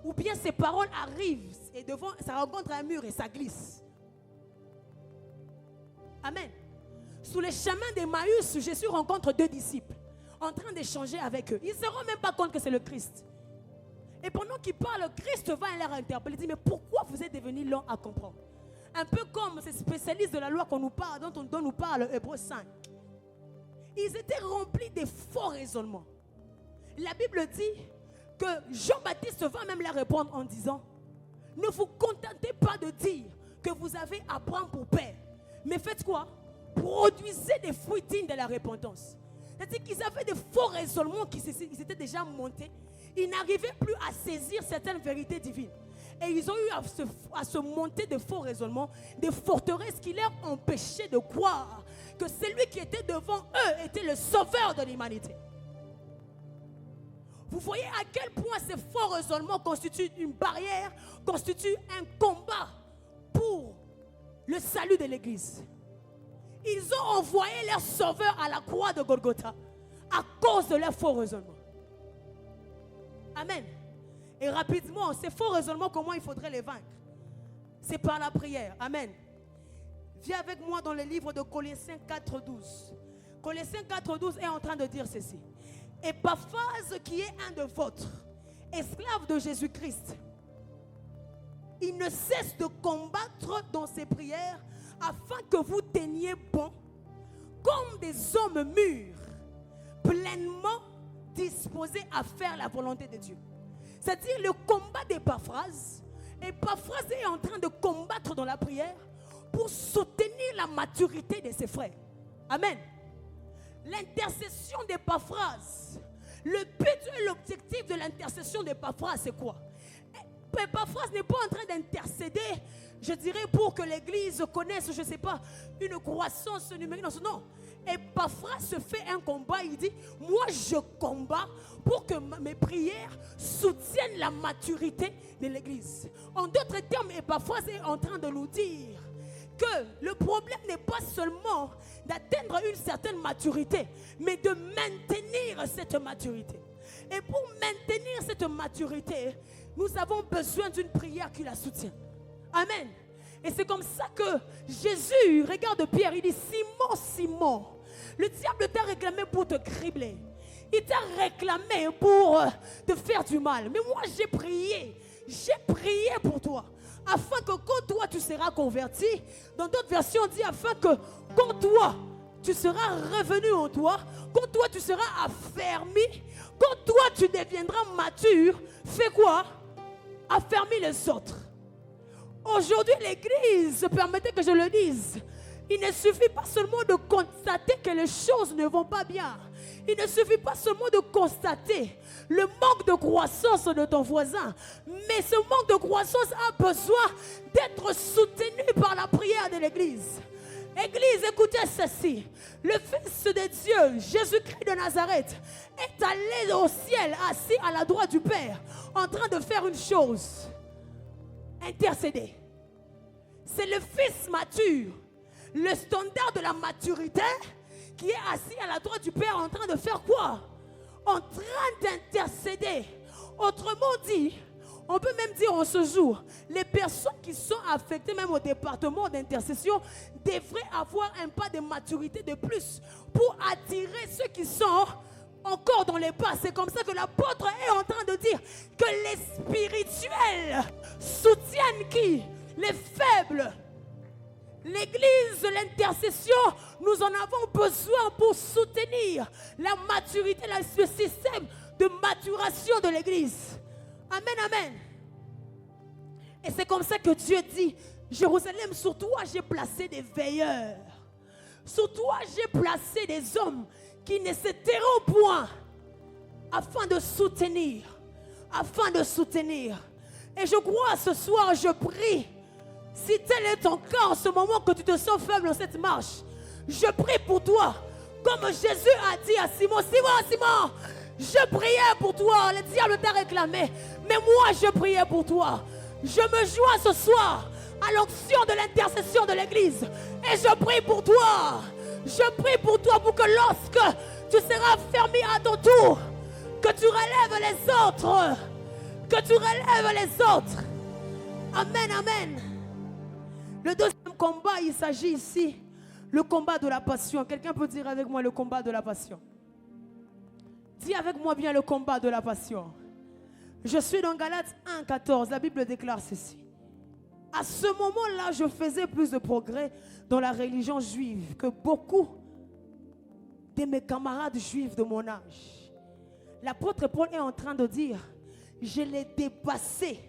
Ou bien ces paroles arrivent et devant, ça rencontre un mur et ça glisse. Amen. Sous les chemins d'Emmaüs, Jésus rencontre 2 disciples en train d'échanger avec eux. Ils ne se rendent même pas compte que c'est le Christ. Et pendant qu'ils parlent, Christ va leur interpeller. Il dit, mais pourquoi vous êtes devenus lents à comprendre? Un peu comme ces spécialistes de la loi qu'on nous parle, dont nous parle Hébreux 5. Ils étaient remplis de faux raisonnements. La Bible dit que Jean-Baptiste va même leur répondre en disant, ne vous contentez pas de dire que vous avez Abraham pour père, mais faites quoi? Produisez des fruits dignes de la repentance. C'est-à-dire qu'ils avaient des faux raisonnements qui s'étaient déjà montés. Ils n'arrivaient plus à saisir certaines vérités divines. Et ils ont eu à se monter de faux raisonnements, des forteresses qui leur empêchaient de croire que celui qui était devant eux était le sauveur de l'humanité. Vous voyez à quel point ces faux raisonnements constituent une barrière, constituent un combat pour le salut de l'Église. Ils ont envoyé leur sauveur à la croix de Golgotha à cause de leurs faux raisonnements. Amen. Et rapidement, ces faux raisonnements, comment il faudrait les vaincre? C'est par la prière. Amen. Viens avec moi dans le livre de Colossiens 4.12. Colossiens 4.12 est en train de dire ceci. Épaphras, qui est un de vôtres, esclave de Jésus-Christ, il ne cesse de combattre dans ses prières afin que vous teniez bon comme des hommes mûrs, pleinement disposés à faire la volonté de Dieu. C'est-à-dire le combat d'Épaphras. Épaphras est en train de combattre dans la prière pour soutenir la maturité de ses frères. Amen. L'intercession d'Épaphras, le but et l'objectif de l'intercession d'Épaphras, c'est quoi? Épaphras n'est pas en train d'intercéder, je dirais, pour que l'Église connaisse, je ne sais pas, une croissance numérique. Non. Épaphras se fait un combat. Il dit, moi je combats pour que mes prières soutiennent la maturité de l'Église. En d'autres termes, Épaphras est en train de nous dire que le problème n'est pas seulement d'atteindre une certaine maturité, mais de maintenir cette maturité. Et pour maintenir cette maturité, nous avons besoin d'une prière qui la soutient. Amen. Et c'est comme ça que Jésus regarde Pierre, il dit, Simon, Simon, le diable t'a réclamé pour te cribler. Il t'a réclamé pour te faire du mal. Mais moi j'ai prié pour toi. Afin que quand toi tu seras converti, dans d'autres versions on dit afin que quand toi tu seras revenu en toi, quand toi tu seras affermi, quand toi tu deviendras mature, fais quoi? Affermis les autres. Aujourd'hui l'Église, permettez que je le dise, il ne suffit pas seulement de constater que les choses ne vont pas bien. Il ne suffit pas seulement de constater le manque de croissance de ton voisin, mais ce manque de croissance a besoin d'être soutenu par la prière de l'Église. Église, écoutez ceci. Le Fils de Dieu, Jésus-Christ de Nazareth, est allé au ciel, assis à la droite du Père, en train de faire une chose. Intercéder. C'est le Fils mature, le standard de la maturité, qui est assis à la droite du Père en train de faire quoi? En train d'intercéder. Autrement dit, on peut même dire en ce jour, les personnes qui sont affectées même au département d'intercession devraient avoir un pas de maturité de plus pour attirer ceux qui sont encore dans les pas. C'est comme ça que l'apôtre est en train de dire que les spirituels soutiennent qui? Les faibles. L'église de l'intercession, nous en avons besoin pour soutenir la maturité, le système de maturation de l'église. Amen, amen. Et c'est comme ça que Dieu dit, Jérusalem, sur toi j'ai placé des veilleurs. Sur toi j'ai placé des hommes qui ne se tairont point afin de soutenir. Afin de soutenir. Et je crois ce soir, je prie, si tel est ton cas en ce moment que tu te sens faible dans cette marche, je prie pour toi. Comme Jésus a dit à Simon, Simon, je priais pour toi. Le diable t'a réclamé. Mais moi, je priais pour toi. Je me joins ce soir à l'onction de l'intercession de l'église. Et je prie pour toi. Je prie pour toi pour que lorsque tu seras fermé à ton tour, que tu relèves les autres. Que tu relèves les autres. Amen, amen. Le deuxième combat, il s'agit ici, le combat de la passion. Quelqu'un peut dire avec moi le combat de la passion? Dis avec moi bien le combat de la passion. Je suis dans Galates 1,14. La Bible déclare ceci. À ce moment-là, je faisais plus de progrès dans la religion juive que beaucoup de mes camarades juifs de mon âge. L'apôtre Paul est en train de dire, je l'ai dépassé.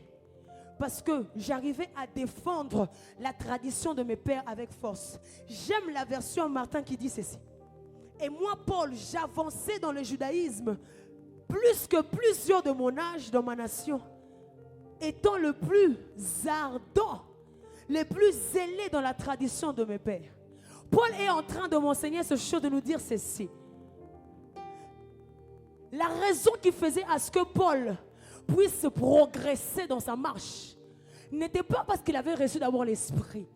Parce que j'arrivais à défendre la tradition de mes pères avec force. J'aime la version Martin qui dit ceci. Et moi, Paul, j'avançais dans le judaïsme plus que plusieurs de mon âge dans ma nation, étant le plus ardent, le plus zélé dans la tradition de mes pères. Paul est en train de m'enseigner ce chose, de nous dire ceci. La raison qui faisait à ce que Paul puisse progresser dans sa marche n'était pas parce qu'il avait reçu d'abord l'esprit.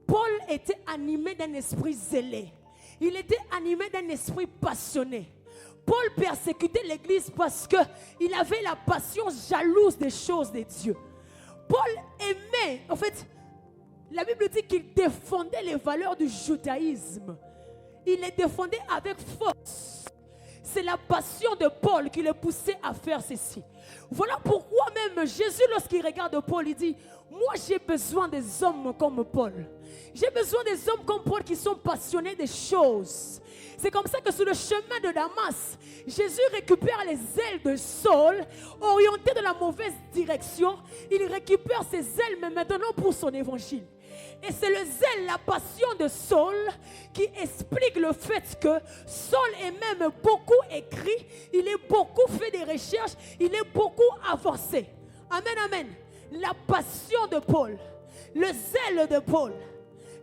Paul était animé d'un esprit zélé. Il était animé d'un esprit passionné. Paul persécutait l'église parce qu'il avait la passion jalouse des choses de Dieu. Paul aimait, en fait, la Bible dit qu'il défendait les valeurs du judaïsme. Il les défendait avec force. C'est la passion de Paul qui le poussait à faire ceci. Voilà pourquoi même Jésus, lorsqu'il regarde Paul, il dit, moi j'ai besoin des hommes comme Paul. J'ai besoin des hommes comme Paul qui sont passionnés des choses. C'est comme ça que sur le chemin de Damas, Jésus récupère les ailes de Saul, orienté dans la mauvaise direction. Il récupère ses ailes, mais maintenant pour son évangile. Et c'est le zèle, la passion de Saul qui explique le fait que Saul est même beaucoup écrit, il est beaucoup fait des recherches, il est beaucoup avancé. Amen, amen. La passion de Paul, le zèle de Paul,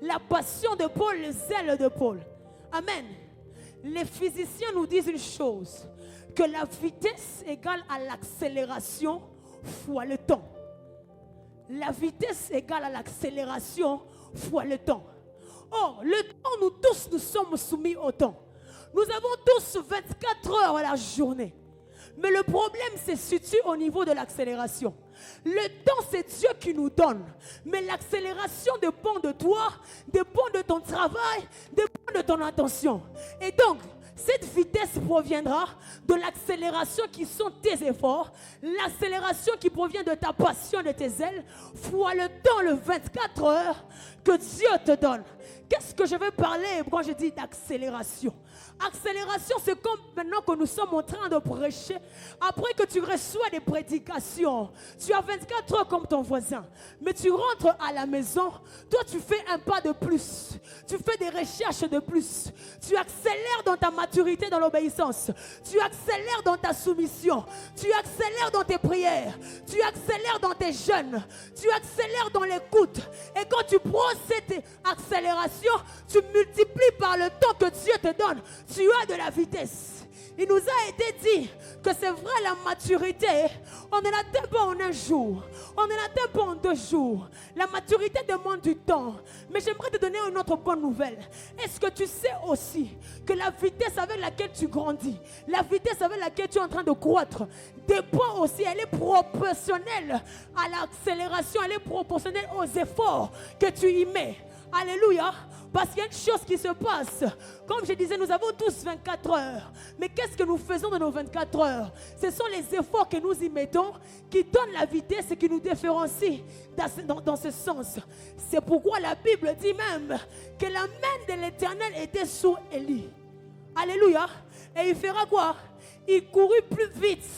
la passion de Paul, le zèle de Paul. Amen. Les physiciens nous disent une chose, que la vitesse égale à l'accélération fois le temps. La vitesse égale à l'accélération fois le temps. Or, le temps, nous tous, nous sommes soumis au temps. Nous avons tous 24 heures à la journée. Mais le problème se situe au niveau de l'accélération. Le temps, c'est Dieu qui nous donne. Mais l'accélération dépend de toi, dépend de ton travail, dépend de ton attention. Et donc, cette vitesse proviendra de l'accélération qui sont tes efforts, l'accélération qui provient de ta passion, de tes ailes, fois le temps, le 24 heures que Dieu te donne. Qu'est-ce que je veux parler quand je dis d'accélération? Accélération, c'est comme maintenant que nous sommes en train de prêcher. Après que tu reçois des prédications, tu as 24 heures comme ton voisin. Mais tu rentres à la maison, toi tu fais un pas de plus. Tu fais des recherches de plus. Tu accélères dans ta maturité, dans l'obéissance. Tu accélères dans ta soumission. Tu accélères dans tes prières. Tu accélères dans tes jeûnes. Tu accélères dans l'écoute. Et quand tu prends cette accélération, tu multiplies par le temps que Dieu te donne. Tu as de la vitesse. Il nous a été dit que c'est vrai, la maturité, on ne l'atteint pas en un jour. On ne l'atteint pas en 2 jours. La maturité demande du temps. Mais j'aimerais te donner une autre bonne nouvelle. Est-ce que tu sais aussi que la vitesse avec laquelle tu grandis, la vitesse avec laquelle tu es en train de croître, dépend aussi, elle est proportionnelle à l'accélération, elle est proportionnelle aux efforts que tu y mets. Alléluia. Parce qu'il y a une chose qui se passe. Comme je disais, nous avons tous 24 heures. Mais qu'est-ce que nous faisons dans nos 24 heures? Ce sont les efforts que nous y mettons qui donnent la vitesse et qui nous différencient dans ce sens. C'est pourquoi la Bible dit même que la main de l'Éternel était sur Élie. Alléluia. Et il fera quoi? Il courut plus vite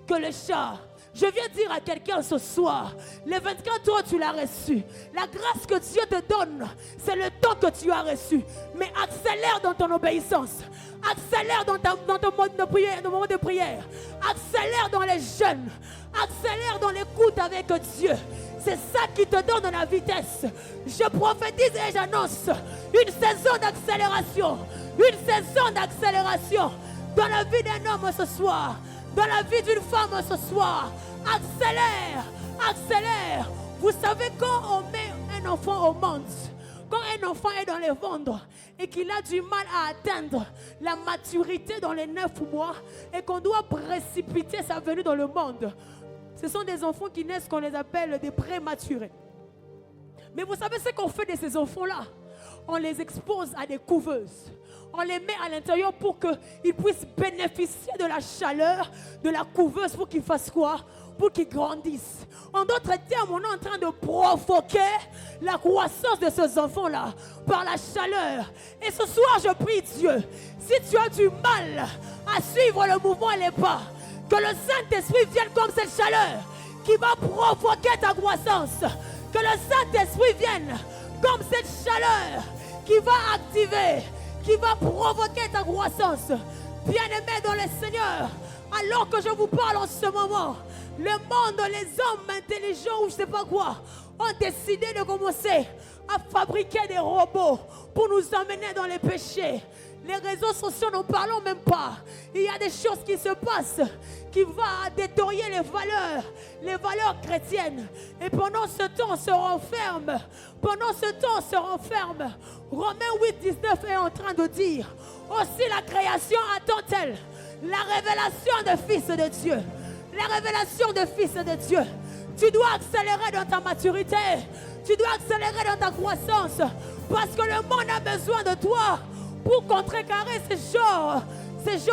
que le chat. Je viens dire à quelqu'un ce soir, les 24 heures tu l'as reçu. La grâce que Dieu te donne, c'est le temps que tu as reçu. Mais accélère dans ton obéissance. Accélère dans ton mode de prière, dans moment de prière. Accélère dans les jeûnes. Accélère dans l'écoute avec Dieu. C'est ça qui te donne la vitesse. Je prophétise et j'annonce une saison d'accélération. Une saison d'accélération dans la vie d'un homme ce soir. Dans la vie d'une femme ce soir. Accélère, accélère. Vous savez, quand on met un enfant au monde, quand un enfant est dans les ventres et qu'il a du mal à atteindre la maturité dans les 9 mois et qu'on doit précipiter sa venue dans le monde, ce sont des enfants qui naissent qu'on les appelle des prématurés. Mais vous savez ce qu'on fait de ces enfants-là? On les expose à des couveuses. On les met à l'intérieur pour qu'ils puissent bénéficier de la chaleur de la couveuse pour qu'ils fassent quoi? Pour qu'ils grandissent. En d'autres termes, on est en train de provoquer la croissance de ces enfants-là par la chaleur. Et ce soir, je prie Dieu, si tu as du mal à suivre le mouvement et les pas, que le Saint-Esprit vienne comme cette chaleur qui va provoquer ta croissance. Que le Saint-Esprit vienne comme cette chaleur qui va activer, qui va provoquer ta croissance. Bien-aimés dans le Seigneur, alors que je vous parle en ce moment, le monde, les hommes intelligents ou je ne sais pas quoi, ont décidé de commencer à fabriquer des robots pour nous emmener dans les péchés. Les réseaux sociaux, n'en parlons même pas. Il y a des choses qui se passent qui vont détériorer les valeurs chrétiennes. Et pendant ce temps, on se renferme. Pendant ce temps, on se renferme. Romains 8, 19 est en train de dire, aussi la création attend-elle la révélation de Fils de Dieu. La révélation de Fils de Dieu. Tu dois accélérer dans ta maturité. Tu dois accélérer dans ta croissance. Parce que le monde a besoin de toi pour contrecarrer ce genre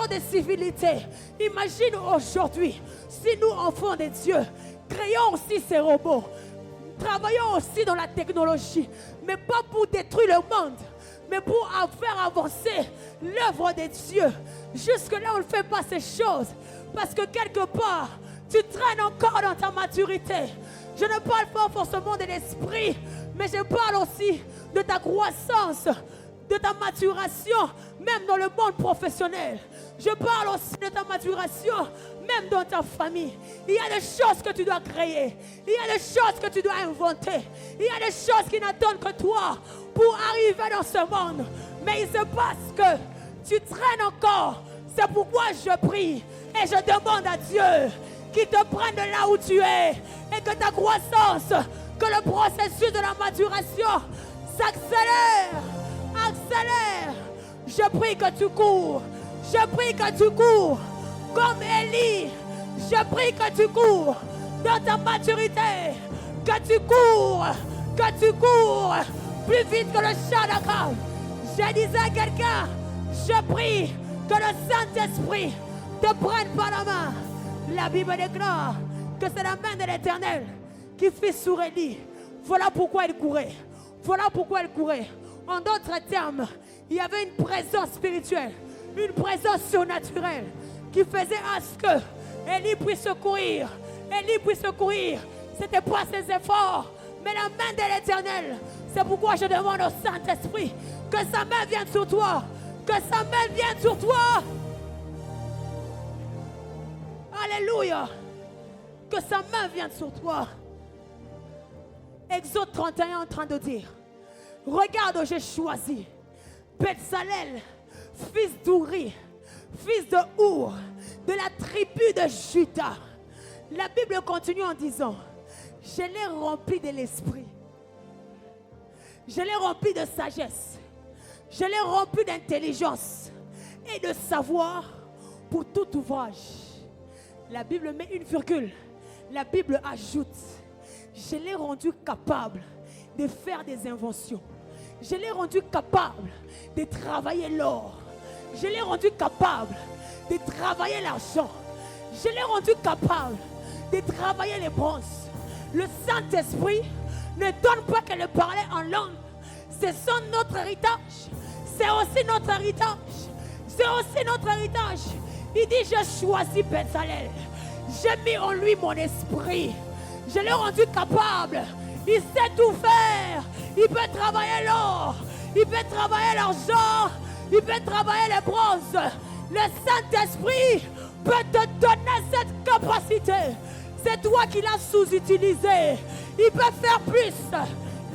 de civilité. Imagine aujourd'hui, si nous, enfants de Dieu, créons aussi ces robots, travaillons aussi dans la technologie, mais pas pour détruire le monde, mais pour faire avancer l'œuvre de Dieu. Jusque-là, on ne fait pas ces choses, parce que quelque part, tu traînes encore dans ta maturité. Je ne parle pas forcément de l'esprit, mais je parle aussi de ta croissance, de ta maturation, même dans le monde professionnel. Je parle aussi de ta maturation, même dans ta famille. Il y a des choses que tu dois créer. Il y a des choses que tu dois inventer. Il y a des choses qui n'attendent que toi pour arriver dans ce monde. Mais il se passe que tu traînes encore. C'est pourquoi je prie et je demande à Dieu qu'il te prenne de là où tu es et que ta croissance, que le processus de la maturation s'accélère. Accélère. Je prie que tu cours. Je prie que tu cours comme Élie. Je prie que tu cours dans ta maturité. Que tu cours plus vite que le chat d'Akab. Je disais à quelqu'un, je prie que le Saint-Esprit te prenne par la main. La Bible déclare que c'est la main de l'Éternel qui fit sur Élie. Voilà pourquoi il courait. Voilà pourquoi il courait. En d'autres termes, il y avait une présence spirituelle, une présence surnaturelle qui faisait à ce que Élie puisse courir. Élie puisse courir. Ce n'était pas ses efforts, mais la main de l'Éternel. C'est pourquoi je demande au Saint-Esprit que sa main vienne sur toi. Que sa main vienne sur toi. Alléluia. Que sa main vienne sur toi. Exode 31 en train de dire, regarde, j'ai choisi Bezalel, fils d'Uri, fils de Our, de la tribu de Juda. La Bible continue en disant, je l'ai rempli de l'esprit, je l'ai rempli de sagesse, je l'ai rempli d'intelligence et de savoir pour tout ouvrage. La Bible met une virgule, la Bible ajoute, je l'ai rendu capable de faire des inventions. Je l'ai rendu capable de travailler l'or. Je l'ai rendu capable de travailler l'argent. Je l'ai rendu capable de travailler les bronzes. Le Saint-Esprit ne donne pas que le parler en langue. C'est notre héritage. C'est aussi notre héritage. C'est aussi notre héritage. Il dit, j'ai choisi Bezalel. J'ai mis en lui mon esprit. Je l'ai rendu capable. Il sait tout faire. Il peut travailler l'or. Il peut travailler l'argent. Il peut travailler les bronzes. Le Saint-Esprit peut te donner cette capacité. C'est toi qui l'as sous-utilisé. Il peut faire plus.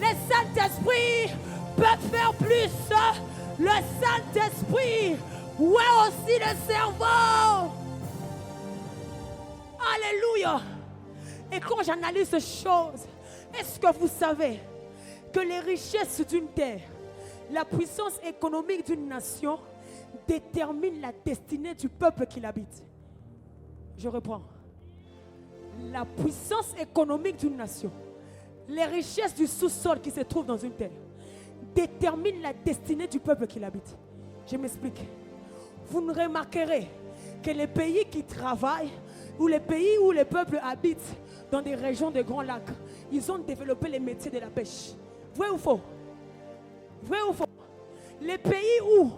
Le Saint-Esprit peut faire plus. Le Saint-Esprit, où est aussi le cerveau. Alléluia. Et quand j'analyse ces choses, est-ce que vous savez que les richesses d'une terre, la puissance économique d'une nation détermine la destinée du peuple qui l'habite? Je reprends. La puissance économique d'une nation, les richesses du sous-sol qui se trouvent dans une terre, déterminent la destinée du peuple qui l'habite. Je m'explique. Vous ne remarquerez que les pays qui travaillent, ou les pays où les peuples habitent dans des régions de grands lacs, ils ont développé les métiers de la pêche. Vrai ou faux? Vrai ou faux? Les pays où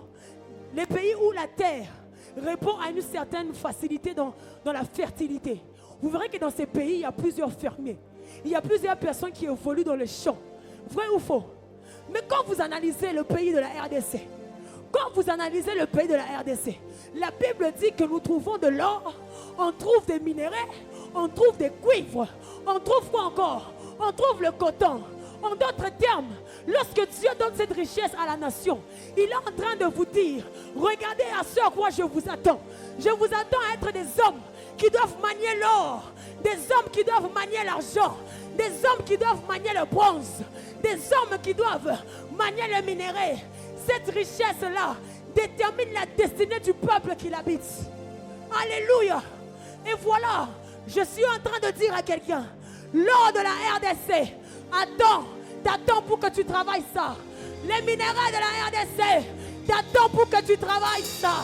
la terre répond à une certaine facilité dans la fertilité, vous verrez que dans ces pays, il y a plusieurs fermiers. Il y a plusieurs personnes qui évoluent dans les champs. Vrai ou faux? Mais quand vous analysez le pays de la RDC, la Bible dit que nous trouvons de l'or, on trouve des minéraux, on trouve des cuivres, on trouve quoi encore? On trouve le coton. En d'autres termes, lorsque Dieu donne cette richesse à la nation, il est en train de vous dire, regardez à ce à quoi je vous attends. Je vous attends à être des hommes qui doivent manier l'or, des hommes qui doivent manier l'argent, des hommes qui doivent manier le bronze, des hommes qui doivent manier le minerai. Cette richesse-là détermine la destinée du peuple qui l'habite. Alléluia. Et voilà, je suis en train de dire à quelqu'un, l'or de la RDC, t'attends pour que tu travailles ça. Les minéraux de la RDC, t'attends pour que tu travailles ça.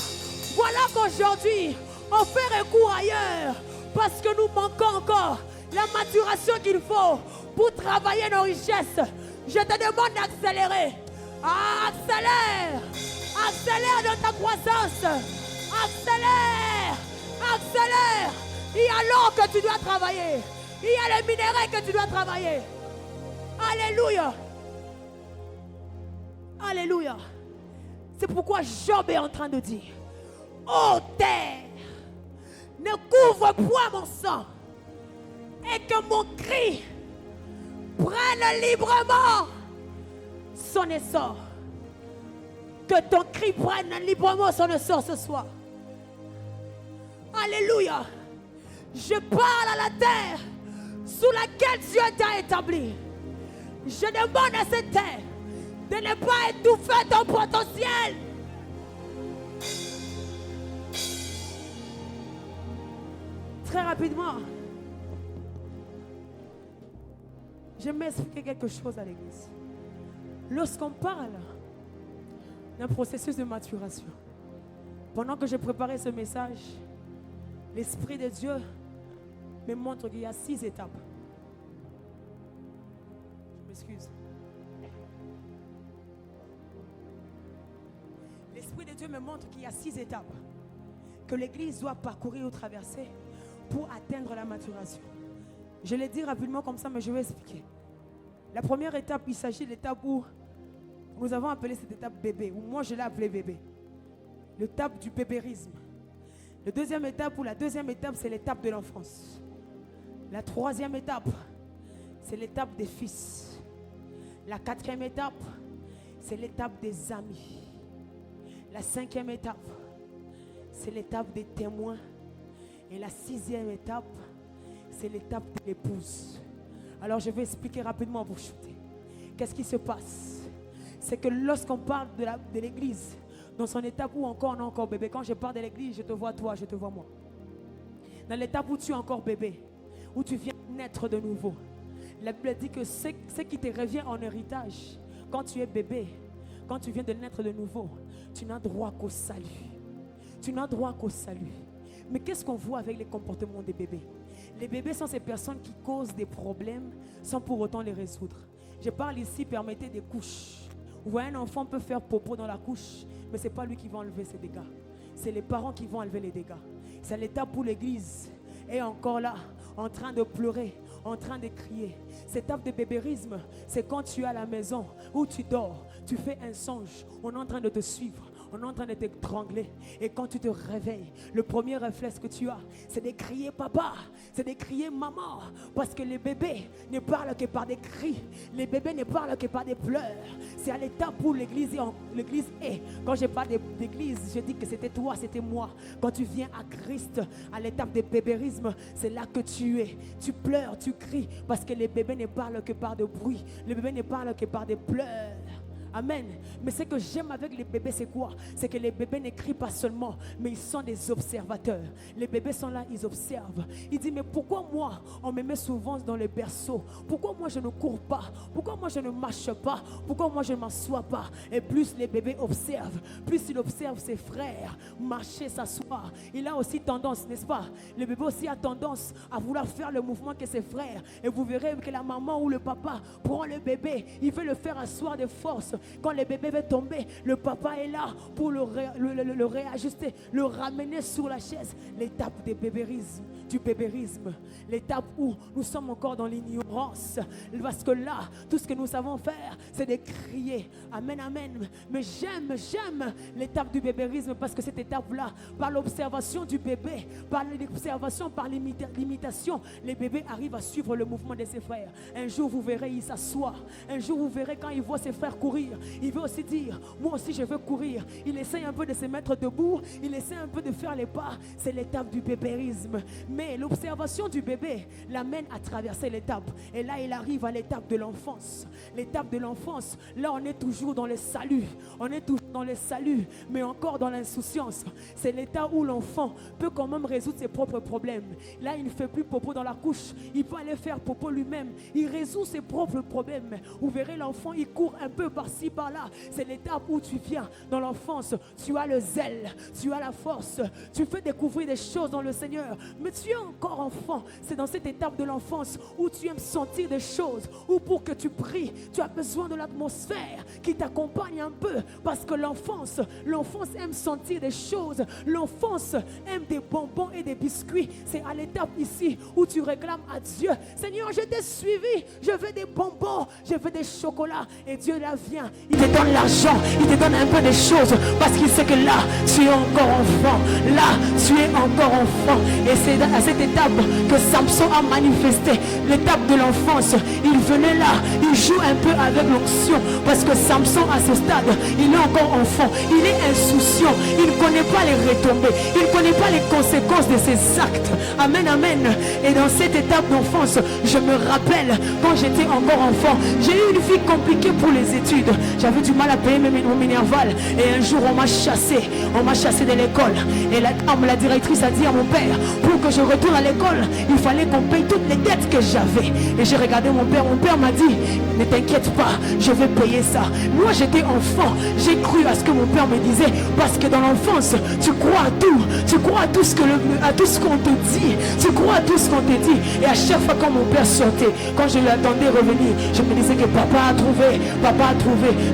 Voilà qu'aujourd'hui, on fait recours ailleurs parce que nous manquons encore la maturation qu'il faut pour travailler nos richesses. Je te demande d'accélérer. Accélère. Accélère dans ta croissance. Accélère. Accélère. Il y a l'or que tu dois travailler. Il y a les minéraux que tu dois travailler. Alléluia. Alléluia. C'est pourquoi Job est en train de dire, ô terre, ne couvre point mon sang et que mon cri prenne librement son essor. Que ton cri prenne librement son essor ce soir. Alléluia. Je parle à la terre sous laquelle Dieu t'a établi. Je demande à cette terre de ne pas étouffer ton potentiel. Très rapidement, j'aimerais expliquer quelque chose à l'église. Lorsqu'on parle d'un processus de maturation, pendant que j'ai préparé ce message, l'Esprit de Dieu me montre qu'il y a 6 étapes. Je m'excuse. L'Esprit de Dieu me montre qu'il y a 6 étapes que l'Église doit parcourir ou traverser pour atteindre la maturation. Je l'ai dit rapidement comme ça, mais je vais expliquer. La première étape, il s'agit de l'étape où nous avons appelé cette étape bébé, ou moi je l'ai appelé bébé. L'étape du bébérisme. La deuxième étape, c'est l'étape de l'enfance. La troisième étape, c'est l'étape des fils. La quatrième étape, c'est l'étape des amis. La cinquième étape, c'est l'étape des témoins. Et la sixième étape, c'est l'étape de l'épouse. Alors je vais expliquer rapidement pour chuter. Qu'est-ce qui se passe? C'est que lorsqu'on parle de l'église, dans son étape où encore on est encore bébé, quand je parle de l'église, je te vois toi, je te vois moi. Dans l'étape où tu es encore bébé, où tu viens naître de nouveau, La Bible dit que ce qui te revient en héritage, quand tu es bébé, quand tu viens de naître de nouveau, tu n'as droit qu'au salut. Tu n'as droit qu'au salut. Mais qu'est-ce qu'on voit avec les comportements des bébés? Les bébés sont ces personnes qui causent des problèmes sans pour autant les résoudre. Je parle ici, permettez, des couches. Vous voyez, un enfant peut faire popo dans la couche, mais ce n'est pas lui qui va enlever ses dégâts. C'est les parents qui vont enlever les dégâts. C'est l'étape où l'église est encore là, en train de pleurer, en train de crier. Cette étape de bébérisme, c'est quand tu es à la maison, où tu dors, tu fais un songe, on est en train de te suivre. On est en train de t'étrangler. Et quand tu te réveilles, le premier réflexe que tu as, c'est de crier papa, c'est de crier maman. Parce que les bébés ne parlent que par des cris. Les bébés ne parlent que par des pleurs. C'est à l'étape où l'église est. Quand je parle d'église, je dis que c'était toi, c'était moi. Quand tu viens à Christ, à l'étape de bébérisme, c'est là que tu es. Tu pleures, tu cries. Parce que les bébés ne parlent que par de bruit. Les bébés ne parlent que par des pleurs. Amen. Mais ce que j'aime avec les bébés, c'est quoi? C'est que les bébés ne crient pas seulement, mais ils sont des observateurs. Les bébés sont là, ils observent. Ils disent, mais pourquoi moi, on me met souvent dans le berceau? Pourquoi moi, je ne cours pas? Pourquoi moi, je ne marche pas? Pourquoi moi, je ne m'assois pas? Et plus les bébés observent, plus ils observent ses frères marcher, s'asseoir. Il a aussi tendance, n'est-ce pas? Le bébé aussi a tendance à vouloir faire le mouvement que ses frères. Et vous verrez que la maman ou le papa prend le bébé, il veut le faire asseoir de force. Quand le bébé va tomber, le papa est là pour le réajuster, le ramener sur la chaise. L'étape du bébérisme, l'étape où nous sommes encore dans l'ignorance. Parce que là, tout ce que nous savons faire, c'est de crier. Amen, amen. Mais j'aime l'étape du bébérisme parce que cette étape-là, par l'observation du bébé, par l'observation, par l'imitation, les bébés arrivent à suivre le mouvement de ses frères. Un jour, vous verrez, il s'assoit. Un jour, vous verrez quand il voit ses frères courir, il veut aussi dire, moi aussi je veux courir. Il essaie un peu de se mettre debout, il essaie un peu de faire les pas. C'est l'étape du bébérisme. Mais l'observation du bébé l'amène à traverser l'étape. Et là, il arrive à l'étape de l'enfance. L'étape de l'enfance, là, on est toujours dans le salut. On est toujours dans le salut, mais encore dans l'insouciance. C'est l'état où l'enfant peut quand même résoudre ses propres problèmes. Là, il ne fait plus popo dans la couche. Il peut aller faire popo lui-même. Il résout ses propres problèmes. Vous verrez l'enfant, il court un peu par-ci, par-là. C'est l'étape où tu viens dans l'enfance. Tu as le zèle, tu as la force. Tu fais découvrir des choses dans le Seigneur. Mais tu es encore enfant. C'est dans cette étape de l'enfance où tu aimes sentir des choses. Où pour que tu pries, tu as besoin de l'atmosphère qui t'accompagne un peu. Parce que l'enfance aime sentir des choses. L'enfance aime des bonbons et des biscuits. C'est à l'étape ici où tu réclames à Dieu, Seigneur, je t'ai suivi, je veux des bonbons, je veux des chocolats. Et Dieu là vient, il te donne l'argent, il te donne un peu des choses. Parce qu'il sait que là, tu es encore enfant. Là, tu es encore enfant. Et c'est à cette étape que Samson a manifesté. L'étape de l'enfance. Il venait là, il joue un peu avec l'onction. Parce que Samson à ce stade, il est encore enfant. Il est insouciant. Il ne connaît pas les retombées. Il ne connaît pas les conséquences de ses actes. Amen, amen. Et dans cette étape d'enfance, je me rappelle quand j'étais encore enfant, j'ai eu une vie compliquée pour les études. J'avais du mal à payer mon minerval. Et un jour, on m'a chassé de l'école. Et la directrice a dit à mon père, pour que je retourne à l'école, il fallait qu'on paye toutes les dettes que j'avais. Et j'ai regardé mon père m'a dit, ne t'inquiète pas, je vais payer ça. Moi, j'étais enfant, j'ai cru à ce que mon père me disait, parce que dans l'enfance, tu crois à tout. Tu crois à tout ce qu'on te dit. Tu crois à tout ce qu'on te dit. Et à chaque fois quand mon père sortait, quand je l'attendais revenir, je me disais que papa a trouvé.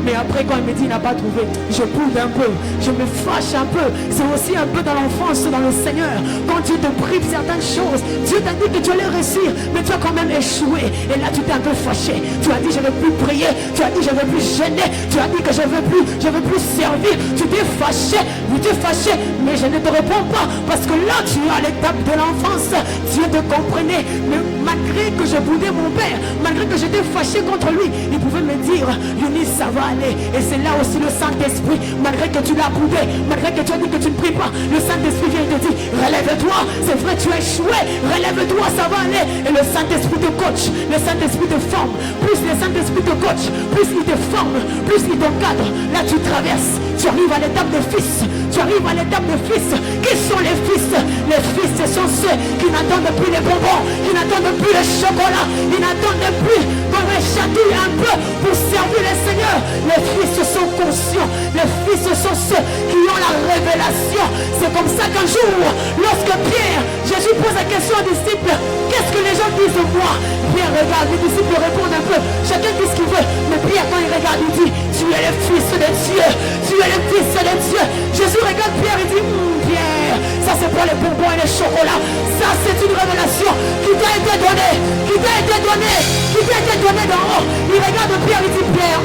Mais après quand il me dit il n'a pas trouvé, je boude un peu, je me fâche un peu. C'est aussi un peu dans l'enfance, dans le Seigneur. Quand Dieu te prive certaines choses, Dieu t'a dit que tu allais réussir, mais tu as quand même échoué. Et là tu t'es un peu fâché. Tu as dit je ne veux plus prier. Tu as dit je ne veux plus gêner. Tu as dit que je ne veux plus servir. Tu t'es fâché, mais je ne te réponds pas. Parce que là tu es à l'étape de l'enfance. Dieu te comprenait. Mais malgré que je boudais mon père, malgré que j'étais fâché contre lui, il pouvait me dire, Younis, ça va aller. Et c'est là aussi le Saint-Esprit, malgré que tu l'as boudé, malgré que tu as dit que tu ne pries pas, le Saint-Esprit vient te dire, relève-toi, c'est vrai tu as échoué, relève-toi, ça va aller. Et le Saint-Esprit te coach, le Saint-Esprit te forme. Plus le Saint-Esprit te coach, plus il te forme, plus il t'encadre. Là tu traverses, tu arrives à l'étape des fils. Tu arrives à l'étape des fils. Qui sont les fils? Les fils, ce sont ceux qui n'attendent plus les bonbons, qui n'attendent plus le chocolat, ils n'attendent plus qu'on les chatouille un peu pour servir le Seigneur. Les fils sont conscients, les fils sont ceux qui ont la révélation. C'est comme ça qu'un jour, lorsque Pierre, Jésus pose la question aux disciples, qu'est-ce que les gens disent de moi? Pierre regarde, les disciples répondent un peu, chacun dit ce qu'il veut, mais Pierre quand il regarde, il dit, tu es le fils de Dieu, tu es le fils de Dieu. Jésus regarde Pierre et dit, Pierre, ça c'est pour les bonbons et les chocolats, ça c'est une révélation qui t'a été donnée, qui t'a été donnée, qui t'a été donnée d'en haut. Il regarde Pierre, il dit, Pierre,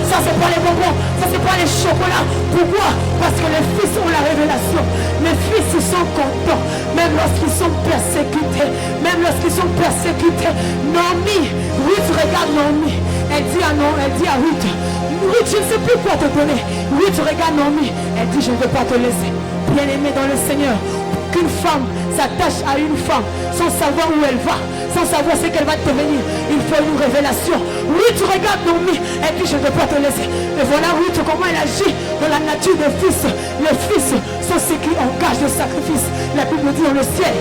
ça c'est pas les bonbons, ça c'est pas les chocolats. Pourquoi? Parce que les fils ont la révélation. Les fils sont contents, même lorsqu'ils sont persécutés, même lorsqu'ils sont persécutés. Naomi, Ruth regarde Naomi, elle dit à Ruth, Ruth, je ne sais plus quoi te donner. Ruth regarde Naomi, elle dit, je ne veux pas te laisser. Bien-aimé dans le Seigneur, qu'une femme s'attache à une femme sans savoir où elle va, sans savoir ce qu'elle va devenir, il faut une révélation. Ruth regarde Naomi, elle dit, je ne veux pas te laisser. Et voilà Ruth comment elle agit dans la nature des fils. Les fils sont ceux qui engagent le sacrifice. La Bible dit dans le ciel,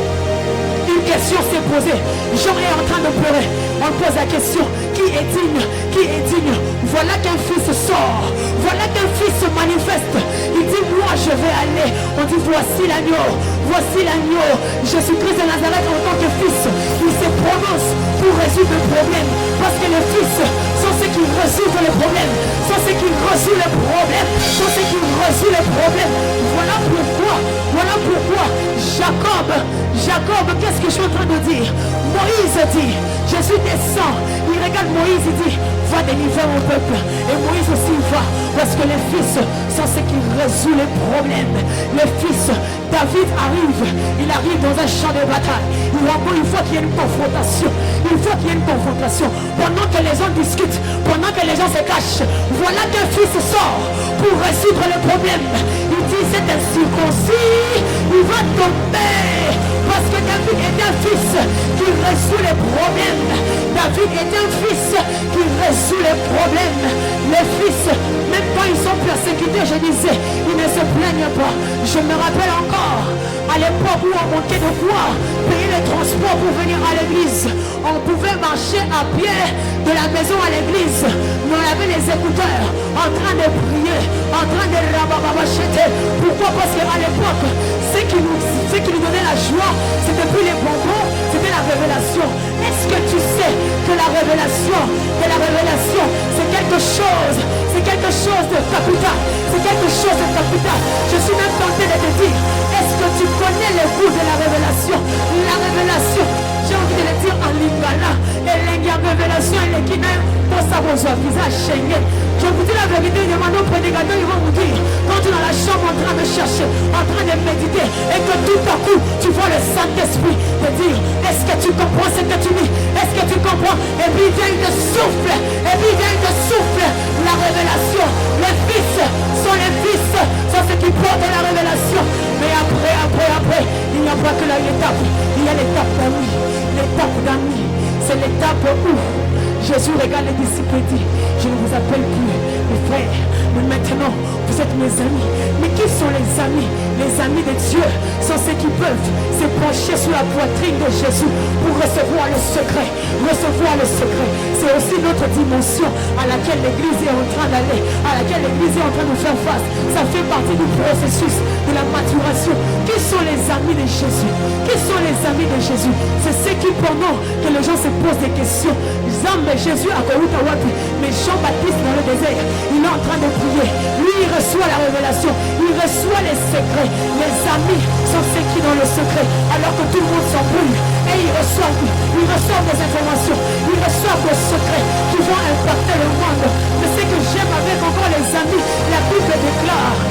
une question s'est posée. Jean est en train de pleurer. On pose la question, qui est digne? Qui est digne? Voilà qu'un fils sort. Voilà qu'un fils se manifeste. Il dit, moi je vais aller. On dit, voici l'agneau. Voici l'agneau. Jésus-Christ de Nazareth en tant que fils, il se prononce pour résoudre le problème. Parce que les fils sont ceux qui résolvent les problèmes. Sont ceux qui résolvent les problèmes. Sont ceux qui résolvent les problèmes. Voilà pourquoi Jacob, qu'est-ce que je suis en train de dire? Moïse dit, Jésus descend, il regarde Moïse, il dit, va délivrer mon peuple. Et Moïse aussi va, parce que les fils sont ceux qui résolvent les problèmes. Les fils, David arrive, il arrive dans un champ de bataille. Il faut qu'il y ait une confrontation. Il faut qu'il y ait une confrontation. Pendant que les gens discutent, pendant que les gens se cachent, voilà qu'un fils sort pour résoudre le problème. Il dit, c'est un circoncis, il va tomber. Parce que David est un fils qui résout les problèmes. David est un fils qui résout les problèmes. Les fils, même quand ils sont persécutés, je disais, ils ne se plaignent pas. Je me rappelle encore, à l'époque où on manquait de quoi payer le transport pour venir à l'église. On pouvait marcher à pied de la maison à l'église. Mais on avait les écouteurs en train de prier, en train de rabababacheter. Pourquoi? Parce qu'à l'époque, ce qui nous donnait la joie, c'était plus les bonbons, c'était la révélation. Est-ce que tu sais que la révélation, c'est quelque chose de capital. C'est quelque chose de capital. Je suis même tenté de te dire, est-ce que tu connais le goût de la révélation? La révélation, j'ai envie de le dire en lingala. Et la révélation, elle est qui même pour savoir son visage chénier. Je vous dis la vérité, demandez aux prédicateurs, ils vont vous dire, quand tu es dans la chambre en train de chercher, en train de méditer, et que tout à coup, tu vois le Saint-Esprit te dire, est-ce que tu comprends ce que tu dis? Est-ce que tu comprends? Et puis il vient, il te souffle, la révélation. Les fils sont ceux qui portent la révélation. Mais après, il n'y a pas que l'étape, il y a l'étape d'ami. L'étape d'ami, c'est l'étape où Jésus regarde les disciples et dit, je ne vous appelle plus mes frères, mais maintenant vous êtes mes amis. Mais qui sont les amis? Les amis de Dieu sont ceux qui peuvent se pencher sur la poitrine de Jésus pour recevoir le secret. C'est aussi notre dimension à laquelle l'Église est en train d'aller, à laquelle l'Église est en train de faire face. Ça fait partie du processus de la maturation. Qui sont les amis de Jésus? Qui sont les amis de Jésus? C'est ceux qui, pendant que les gens se posent des questions, mais Jésus a connu Tawapi, mais Jean-Baptiste dans le désert, il est en train de prier. Lui, il reçoit la révélation, il reçoit les secrets. Les amis sont ceux qui dans le secret, alors que tout le monde s'embrouille. Et ils reçoivent des informations, ils reçoivent des secrets qui vont impacter le monde. Mais ce que j'aime avec encore les amis, la Bible déclare,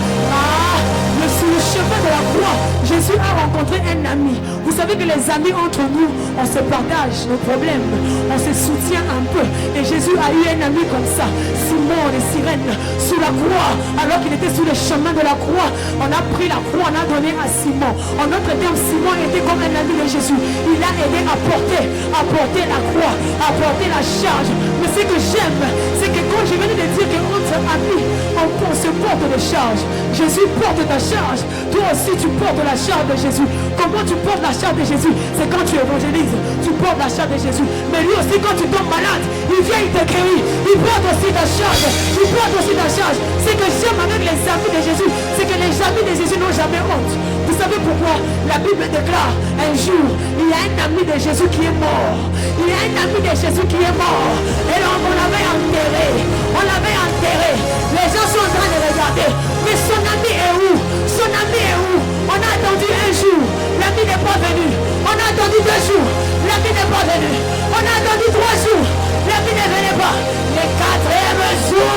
sur le chemin de la croix, Jésus a rencontré un ami. Vous savez que les amis entre nous, on se partage nos problèmes, on se soutient un peu. Et Jésus a eu un ami comme ça, Simon de Cyrène, sous la croix. Alors qu'il était sur le chemin de la croix, on a pris la croix, on a donné à Simon. En notre terme, Simon était comme un ami de Jésus. Il a aidé à porter la croix, à porter la charge. Mais ce que j'aime, c'est que quand je venais de dire qu'entre amis, on se porte de charge. Jésus porte ta charge. charge. Toi aussi tu portes la charge de Jésus. Comment tu portes la charge de Jésus? C'est quand tu évangélises, tu portes la charge de Jésus. Mais lui aussi quand tu tombes malade, il vient, il te guérit. Il porte aussi ta charge. Il porte aussi ta charge. C'est que j'aime avec les amis de Jésus, c'est que les amis de Jésus n'ont jamais honte. Vous savez pourquoi? La Bible déclare un jour, il y a un ami de Jésus qui est mort. Il y a un ami de Jésus qui est mort. Et donc on l'avait enterré. On l'avait enterré. Les gens sont en train de regarder. Mais son ami est où? Son ami est où? On a attendu un jour. L'ami n'est pas venu. On a attendu 2 jours. L'ami n'est pas venu. On a attendu 3 jours. L'ami ne venait pas. Le 4e jour,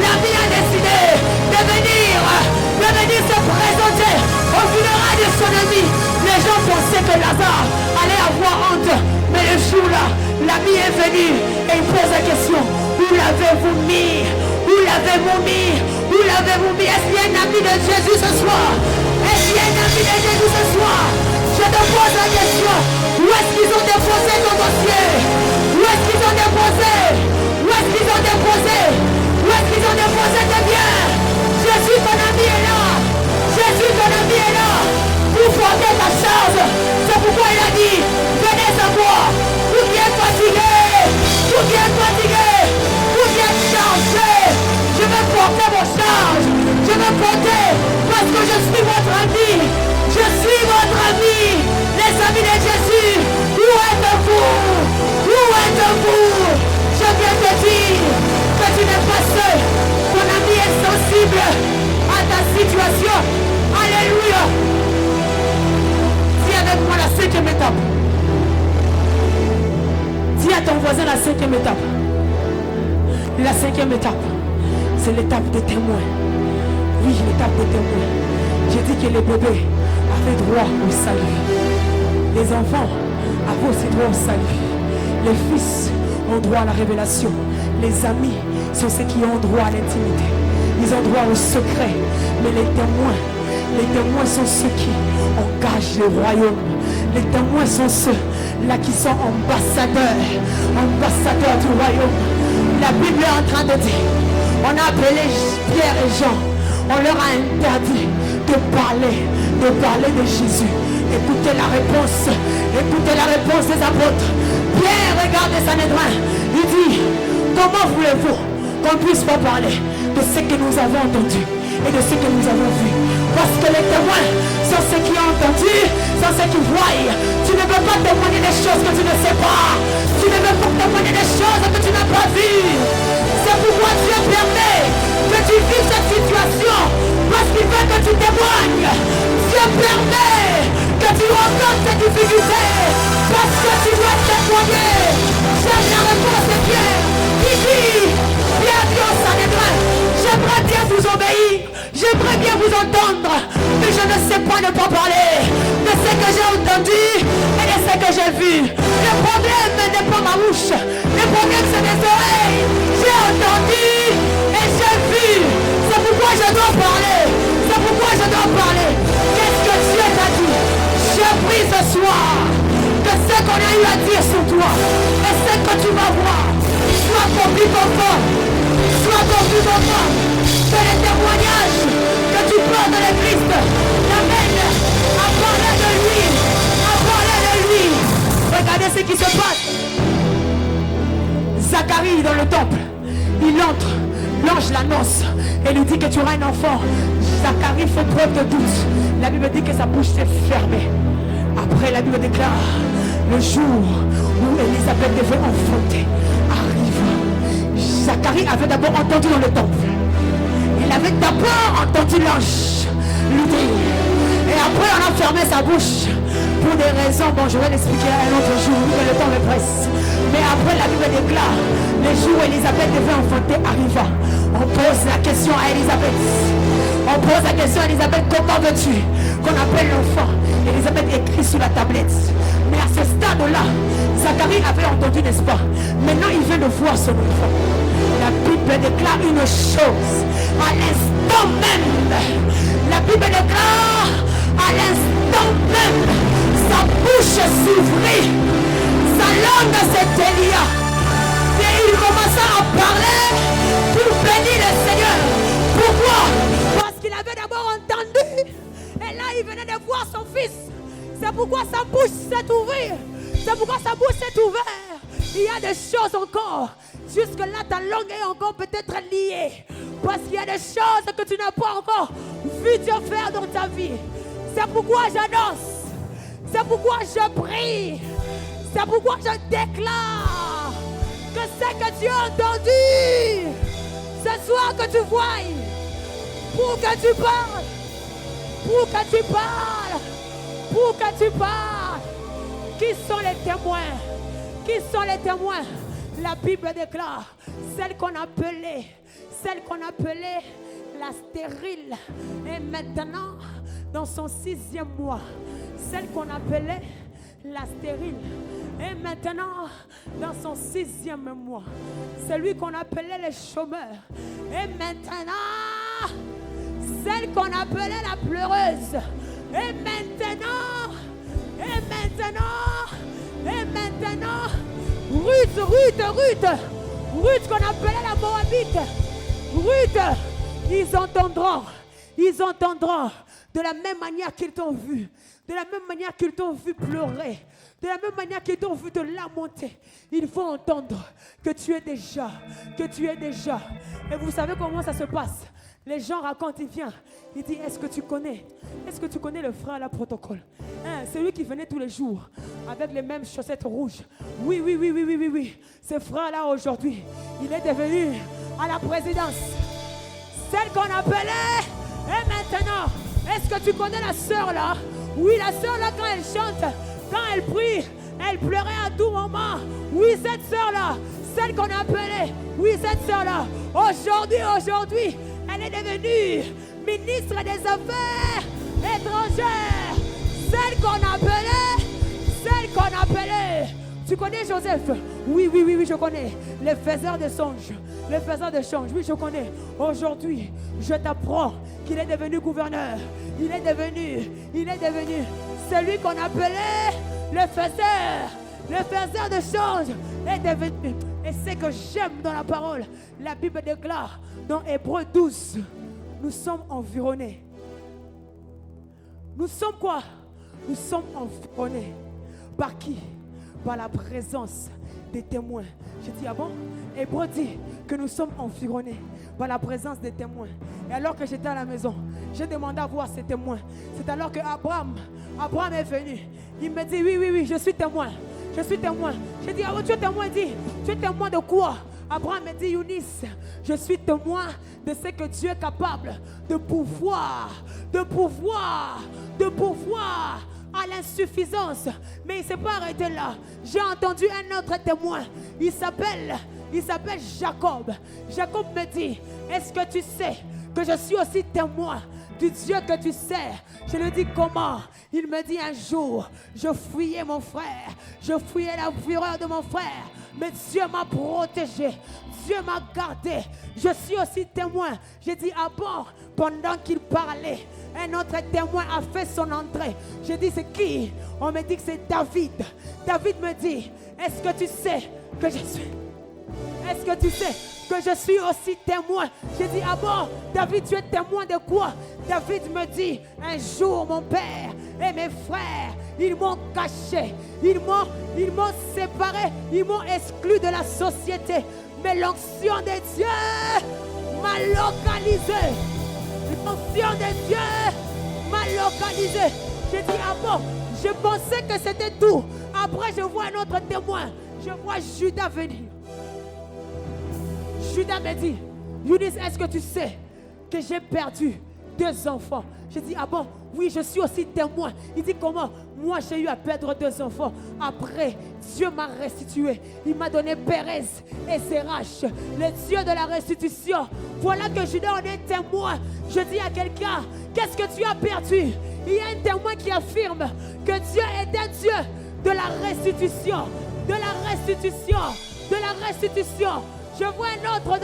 l'ami a décidé de venir se présenter au funérailles de son ami. Les gens pensaient que Lazare allait avoir honte. Mais le jour-là, l'ami est venu et il pose la question. Où l'avez-vous mis? Où l'avez-vous mis? Où l'avez-vous mis? Est-ce qu'il y a un ami de Jésus ce soir? Est-ce qu'il y a un ami de Jésus ce soir? Je te pose la question. Où est-ce qu'ils ont déposé ton dossier? Où est-ce qu'ils ont déposé? Où est-ce qu'ils ont déposé? Où est-ce qu'ils ont déposé tes biens? Jésus, ton ami est là. Jésus, ton ami est là. Vous portez ta charge. C'est pourquoi il a dit, venez à moi. Vous qui êtes fatigués, vous qui êtes fatigués, vous qui êtes chargés. Je vais porter vos charges. Je vais porter parce que je suis votre ami. Je suis votre ami. Les amis de Jésus, où êtes-vous? Où êtes-vous? Je viens te dire que tu n'es pas seul. Ton ami est sensible à ta situation. Alléluia. Dis avec moi la 5e étape. Dis à ton voisin la 5e étape. La 5e étape, c'est l'étape des témoins. Oui, l'étape des témoins. J'ai dit que les bébés avaient droit au salut. Les enfants avaient aussi droit au salut. Les fils ont droit à la révélation. Les amis sont ceux qui ont droit à l'intimité. Ils ont droit au secret. Mais les témoins sont ceux qui engagent le royaume. Les témoins sont ceux-là qui sont ambassadeurs du royaume. La Bible est en train de dire, on a appelé Pierre et Jean, on leur a interdit de parler de Jésus. Écoutez la réponse des apôtres. Pierre regarde Sanhédrin, il dit, comment voulez-vous qu'on puisse pas parler de ce que nous avons entendu et de ce que nous avons vu? Parce que les témoins sont ceux qui ont entendu, sont ceux qui voient. Tu ne peux pas témoigner des choses que tu ne sais pas. Tu ne peux pas témoigner des choses que tu n'as pas vues. C'est pourquoi Dieu permet que tu vives cette situation. Parce qu'il veut que tu témoignes. Dieu permet que tu rencontres tes difficultés. Parce que tu dois témoigner. J'aime la réponse de Pierre qui dit, Pierre dit au Sanhédrin, j'aimerais bien vous obéir. J'aimerais bien vous entendre, mais je ne sais pas ne pas parler de ce que j'ai entendu et de ce que j'ai vu. Le problème n'est pas ma bouche, le problème c'est mes oreilles. J'ai entendu et j'ai vu. C'est pourquoi je dois parler. C'est pourquoi je dois parler. Qu'est-ce que Dieu t'a dit? Je prie ce soir que ce qu'on a eu à dire sur toi et ce que tu vas voir soit accompli conforme. Soit accompli conforme. Que les témoignages que tu portes de Christ t'amènent à parler de lui, à parler de lui. Regardez ce qui se passe. Zacharie dans le temple, il entre, l'ange l'annonce et lui dit que tu auras un enfant. Zacharie fait preuve de doute. La Bible dit que sa bouche s'est fermée. Après la Bible déclare, le jour où Élisabeth devait enfanter arrive. Zacharie avait d'abord entendu dans le temple. Il avait d'abord entendu l'ange lui dire. Et après on a fermé sa bouche. Pour des raisons, bon je vais l'expliquer un autre jour, mais le temps me presse. Mais après la Bible déclare, le jour où Élisabeth devait enfanter arriva. On pose la question à Élisabeth. On pose la question à Élisabeth, comment veux-tu qu'on appelle l'enfant? Élisabeth écrit sur la tablette. Mais à ce stade-là, Zacharie avait entendu, n'est-ce pas? Maintenant il veut le voir son enfant. La Bible déclare une chose. À l'instant même, la Bible déclare, à l'instant même, sa bouche s'ouvrit, sa langue se délia. Et il commença à parler pour bénir le Seigneur. Pourquoi? Parce qu'il avait d'abord entendu pourquoi sa bouche s'est ouverte. C'est pourquoi sa bouche s'est ouverte. Il y a des choses encore. Jusque-là, ta langue est encore peut-être liée. Parce qu'il y a des choses que tu n'as pas encore vu Dieu faire dans ta vie. C'est pourquoi j'annonce. C'est pourquoi je prie. C'est pourquoi je déclare que c'est que Dieu a entendu. Ce soir que tu vois, pour que tu parles, pour que tu parles, pour que tu parles. Qui sont les témoins? Qui sont les témoins? La Bible déclare, celle qu'on appelait la stérile est maintenant dans son 6e mois. Celle qu'on appelait la stérile est maintenant dans son 6e mois. Celui qu'on appelait les chômeurs est maintenant celle qu'on appelait la pleureuse. Et maintenant, Ruth qu'on appelait la Moabite. Ruth, ils entendront de la même manière qu'ils t'ont vu, de la même manière qu'ils t'ont vu pleurer, de la même manière qu'ils t'ont vu te lamenter. Il faut entendre que tu es déjà. Et vous savez comment ça se passe? Les gens racontent, il vient, il dit, est-ce que tu connais le frère là, protocole? C'est lui qui venait tous les jours avec les mêmes chaussettes rouges. Oui. Ce frère là aujourd'hui, il est devenu à la présidence. Celle qu'on appelait, et maintenant, est-ce que tu connais la sœur là? Oui, la sœur là, quand elle chante, quand elle prie, elle pleurait à tout moment. Oui, cette sœur là, celle qu'on appelait, oui, cette sœur là, aujourd'hui, elle est devenue ministre des Affaires étrangères. Celle qu'on appelait. Tu connais Joseph? Oui, je connais. Les faiseurs de songes. Oui, je connais. Aujourd'hui, je t'apprends qu'il est devenu gouverneur. Il est devenu celui qu'on appelait le faiseur de songes est devenu. Et c'est que j'aime dans la parole. La Bible déclare dans Hébreux 12, nous sommes environnés. Nous sommes quoi? Nous sommes environnés. Par qui? Par la présence des témoins. Je dis, ah bon? Hébreux dit que nous sommes environnés par la présence des témoins. Et alors que j'étais à la maison, j'ai demandé à voir ces témoins. C'est alors que Abraham est venu. Il me dit, oui, je suis témoin. J'ai dit, ah bon, tu es témoin? Il dit, tu es témoin de quoi? Abraham me dit, Younis, je suis témoin de ce que Dieu est capable de pouvoir à l'insuffisance. Mais il ne s'est pas arrêté là. J'ai entendu un autre témoin. Il s'appelle Jacob. Jacob me dit, est-ce que tu sais que je suis aussi témoin du Dieu que tu sers? Je lui dis comment? Il me dit, un jour, je fuyais mon frère. Je fuyais la fureur de mon frère. Mais Dieu m'a protégé. Dieu m'a gardé. Je suis aussi témoin. J'ai dit, ah bon? Pendant qu'il parlait, un autre témoin a fait son entrée. J'ai dit, c'est qui? On me dit que c'est David. David me dit, est-ce que tu sais que je suis aussi témoin? J'ai dit, ah bon, David, tu es témoin de quoi? David me dit, un jour mon père et mes frères, ils m'ont caché, ils m'ont séparé, ils m'ont exclu de la société. Mais l'onction de Dieu m'a localisé. L'onction de Dieu m'a localisé. J'ai dit, ah bon, je pensais que c'était tout. Après, je vois un autre témoin. Je vois Judas venir. Judas me dit, Younis, est-ce que tu sais que j'ai perdu 2 enfants? J'ai dit, ah bon? Oui, je suis aussi témoin. Il dit, comment? Moi, j'ai eu à perdre 2 enfants. Après, Dieu m'a restitué. Il m'a donné Pérez et Sérach, le Dieu de la restitution. Voilà que Judas en est témoin. Je dis à quelqu'un, qu'est-ce que tu as perdu? Il y a un témoin qui affirme que Dieu est un Dieu de la restitution. De la restitution. De la restitution. Je vois un autre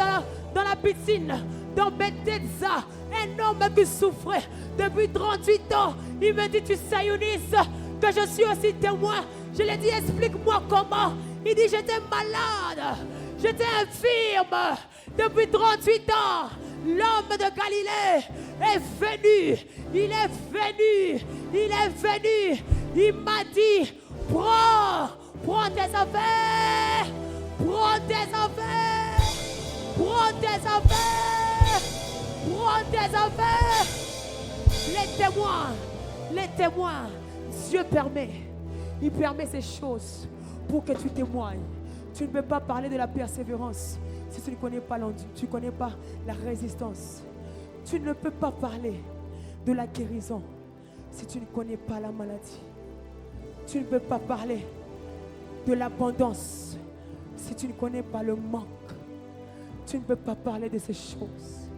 dans la piscine, dans Bethesda, un homme qui souffrait depuis 38 ans. Il me dit, tu sais, Younis, que je suis aussi témoin. Je lui ai dit, explique-moi comment. Il dit, j'étais malade, j'étais infirme depuis 38 ans. L'homme de Galilée est venu. Il est venu. Il m'a dit, prends tes affaires, prends tes affaires, prends tes affaires, prends tes affaires. Les témoins, Dieu permet, il permet ces choses pour que tu témoignes. Tu ne peux pas parler de la persévérance si tu ne connais pas tu ne connais pas la résistance. Tu ne peux pas parler de la guérison si tu ne connais pas la maladie. Tu ne peux pas parler de l'abondance si tu ne connais pas le manque. Tu ne peux pas parler de ces choses.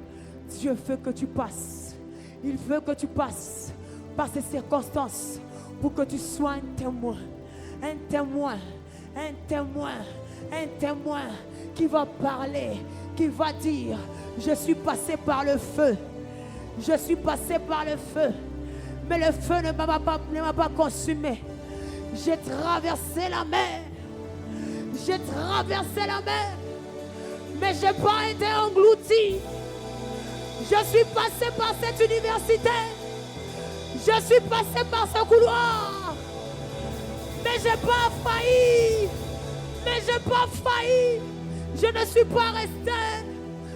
Dieu veut que tu passes. Il veut que tu passes par ces circonstances pour que tu sois un témoin. Un témoin. Un témoin. Un témoin qui va parler, qui va dire, je suis passé par le feu. Je suis passé par le feu. Mais le feu ne m'a pas consumé. J'ai traversé la mer. J'ai traversé la mer. Mais je n'ai pas été englouti. Je suis passé par cette université. Je suis passé par ce couloir. Mais je n'ai pas failli. Mais je n'ai pas failli. Je ne suis pas resté.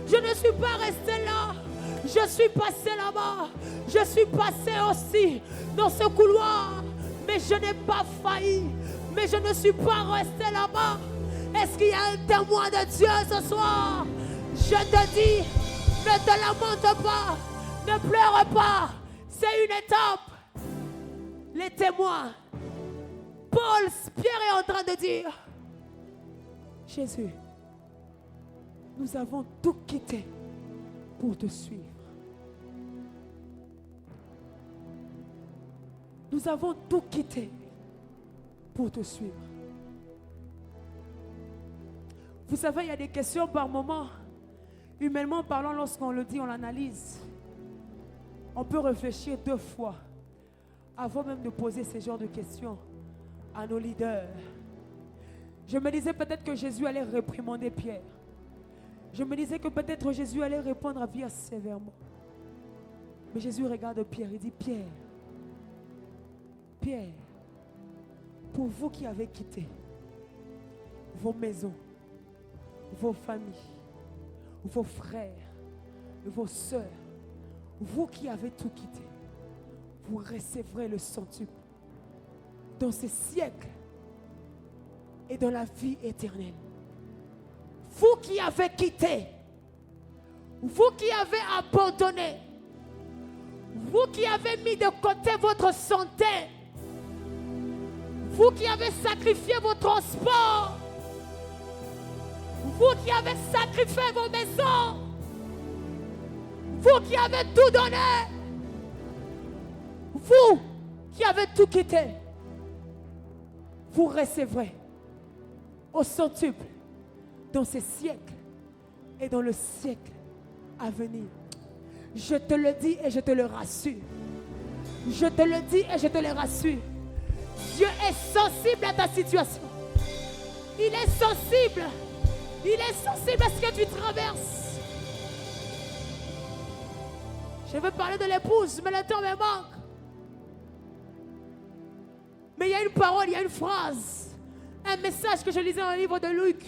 Je ne suis pas resté là. Je suis passé là-bas. Je suis passé aussi dans ce couloir. Mais je n'ai pas failli. Mais je ne suis pas resté là-bas. Est-ce qu'il y a un témoin de Dieu ce soir? Je te dis, ne te lamente pas. Ne pleure pas. C'est une étape. Les témoins. Pierre est en train de dire, Jésus, nous avons tout quitté pour te suivre. Nous avons tout quitté pour te suivre. Vous savez, il y a des questions par moment, humainement parlant, lorsqu'on le dit, on l'analyse. On peut réfléchir 2 fois avant même de poser ce genre de questions à nos leaders. Je me disais peut-être que Jésus allait réprimander Pierre. Je me disais que peut-être Jésus allait répondre à Pierre sévèrement. Mais Jésus regarde Pierre, il dit, Pierre, pour vous qui avez quitté vos maisons, vos familles, vos frères, vos sœurs, vous qui avez tout quitté, vous recevrez le centuple dans ces siècles et dans la vie éternelle. Vous qui avez quitté, vous qui avez abandonné, vous qui avez mis de côté votre santé, vous qui avez sacrifié vos transports, vous qui avez sacrifié vos maisons, vous qui avez tout donné, vous qui avez tout quitté, vous recevrez au centuple dans ces siècles et dans le siècle à venir. Je te le dis et je te le rassure. Je te le dis et je te le rassure. Dieu est sensible à ta situation. Il est sensible. Il est sensible à ce que tu traverses. Je veux parler de l'épouse, mais le temps me manque. Mais il y a une parole, il y a une phrase, un message que je lisais dans le livre de Luc.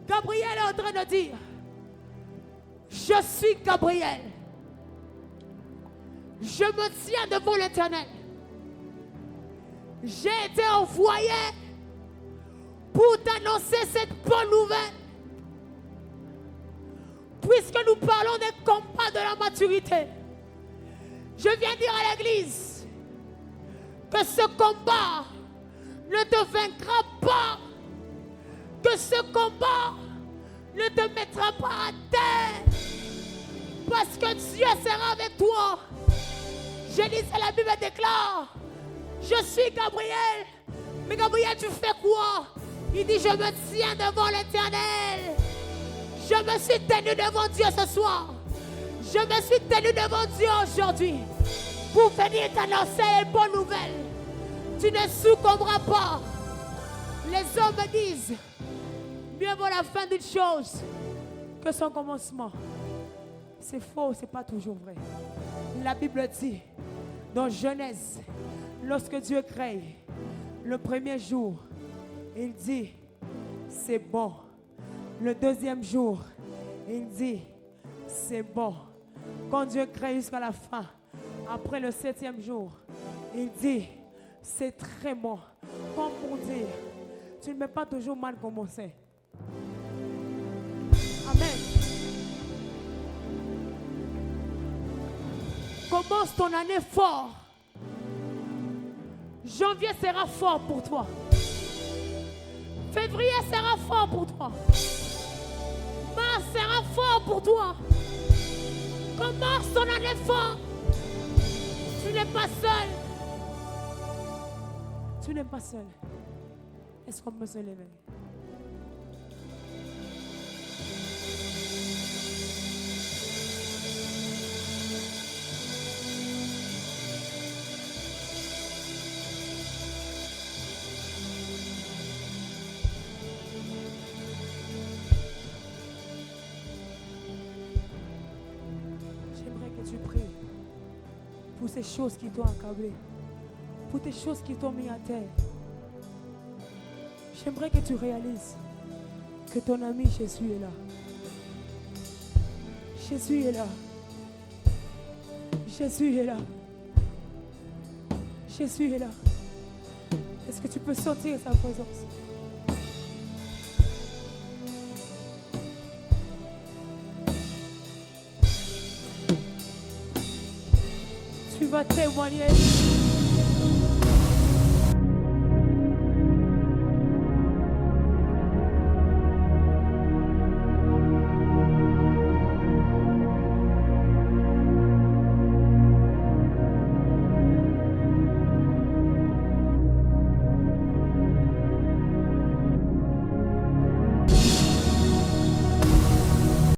Gabriel est en train de dire, je suis Gabriel. Je me tiens devant l'Éternel. J'ai été envoyé pour t'annoncer cette bonne nouvelle. Puisque nous parlons des combats de la maturité, je viens dire à l'Église que ce combat ne te vaincra pas, que ce combat ne te mettra pas à terre, parce que Dieu sera avec toi. Je lis la Bible déclare, je suis Gabriel. Mais Gabriel, tu fais quoi? Il dit, je me tiens devant l'Éternel. Je me suis tenu devant Dieu ce soir. Je me suis tenu devant Dieu aujourd'hui pour venir t'annoncer une bonne nouvelle. Tu ne succomberas pas. Les hommes me disent, mieux vaut la fin d'une chose que son commencement. C'est faux, c'est pas toujours vrai. La Bible dit, dans Genèse, Lorsque Dieu crée, le premier jour, il dit, c'est bon. Le deuxième jour, il dit, c'est bon. Quand Dieu crée jusqu'à la fin, après le 7e jour, il dit, c'est très bon. Comme pour dire, tu ne m'as pas toujours mal commencé. Amen. Commence ton année fort. Janvier sera fort pour toi. Février sera fort pour toi. Mars sera fort pour toi. Commence ton année fort. Tu n'es pas seul. Tu n'es pas seul. Est-ce qu'on peut se lever? J'aimerais que tu pries pour ces choses qui t'ont accablé, pour tes choses qui t'ont mis à terre. J'aimerais que tu réalises que ton ami Jésus est là. Jésus est là. Jésus est là. Jésus est là. Est-ce que tu peux sentir sa présence? Tu vas témoigner.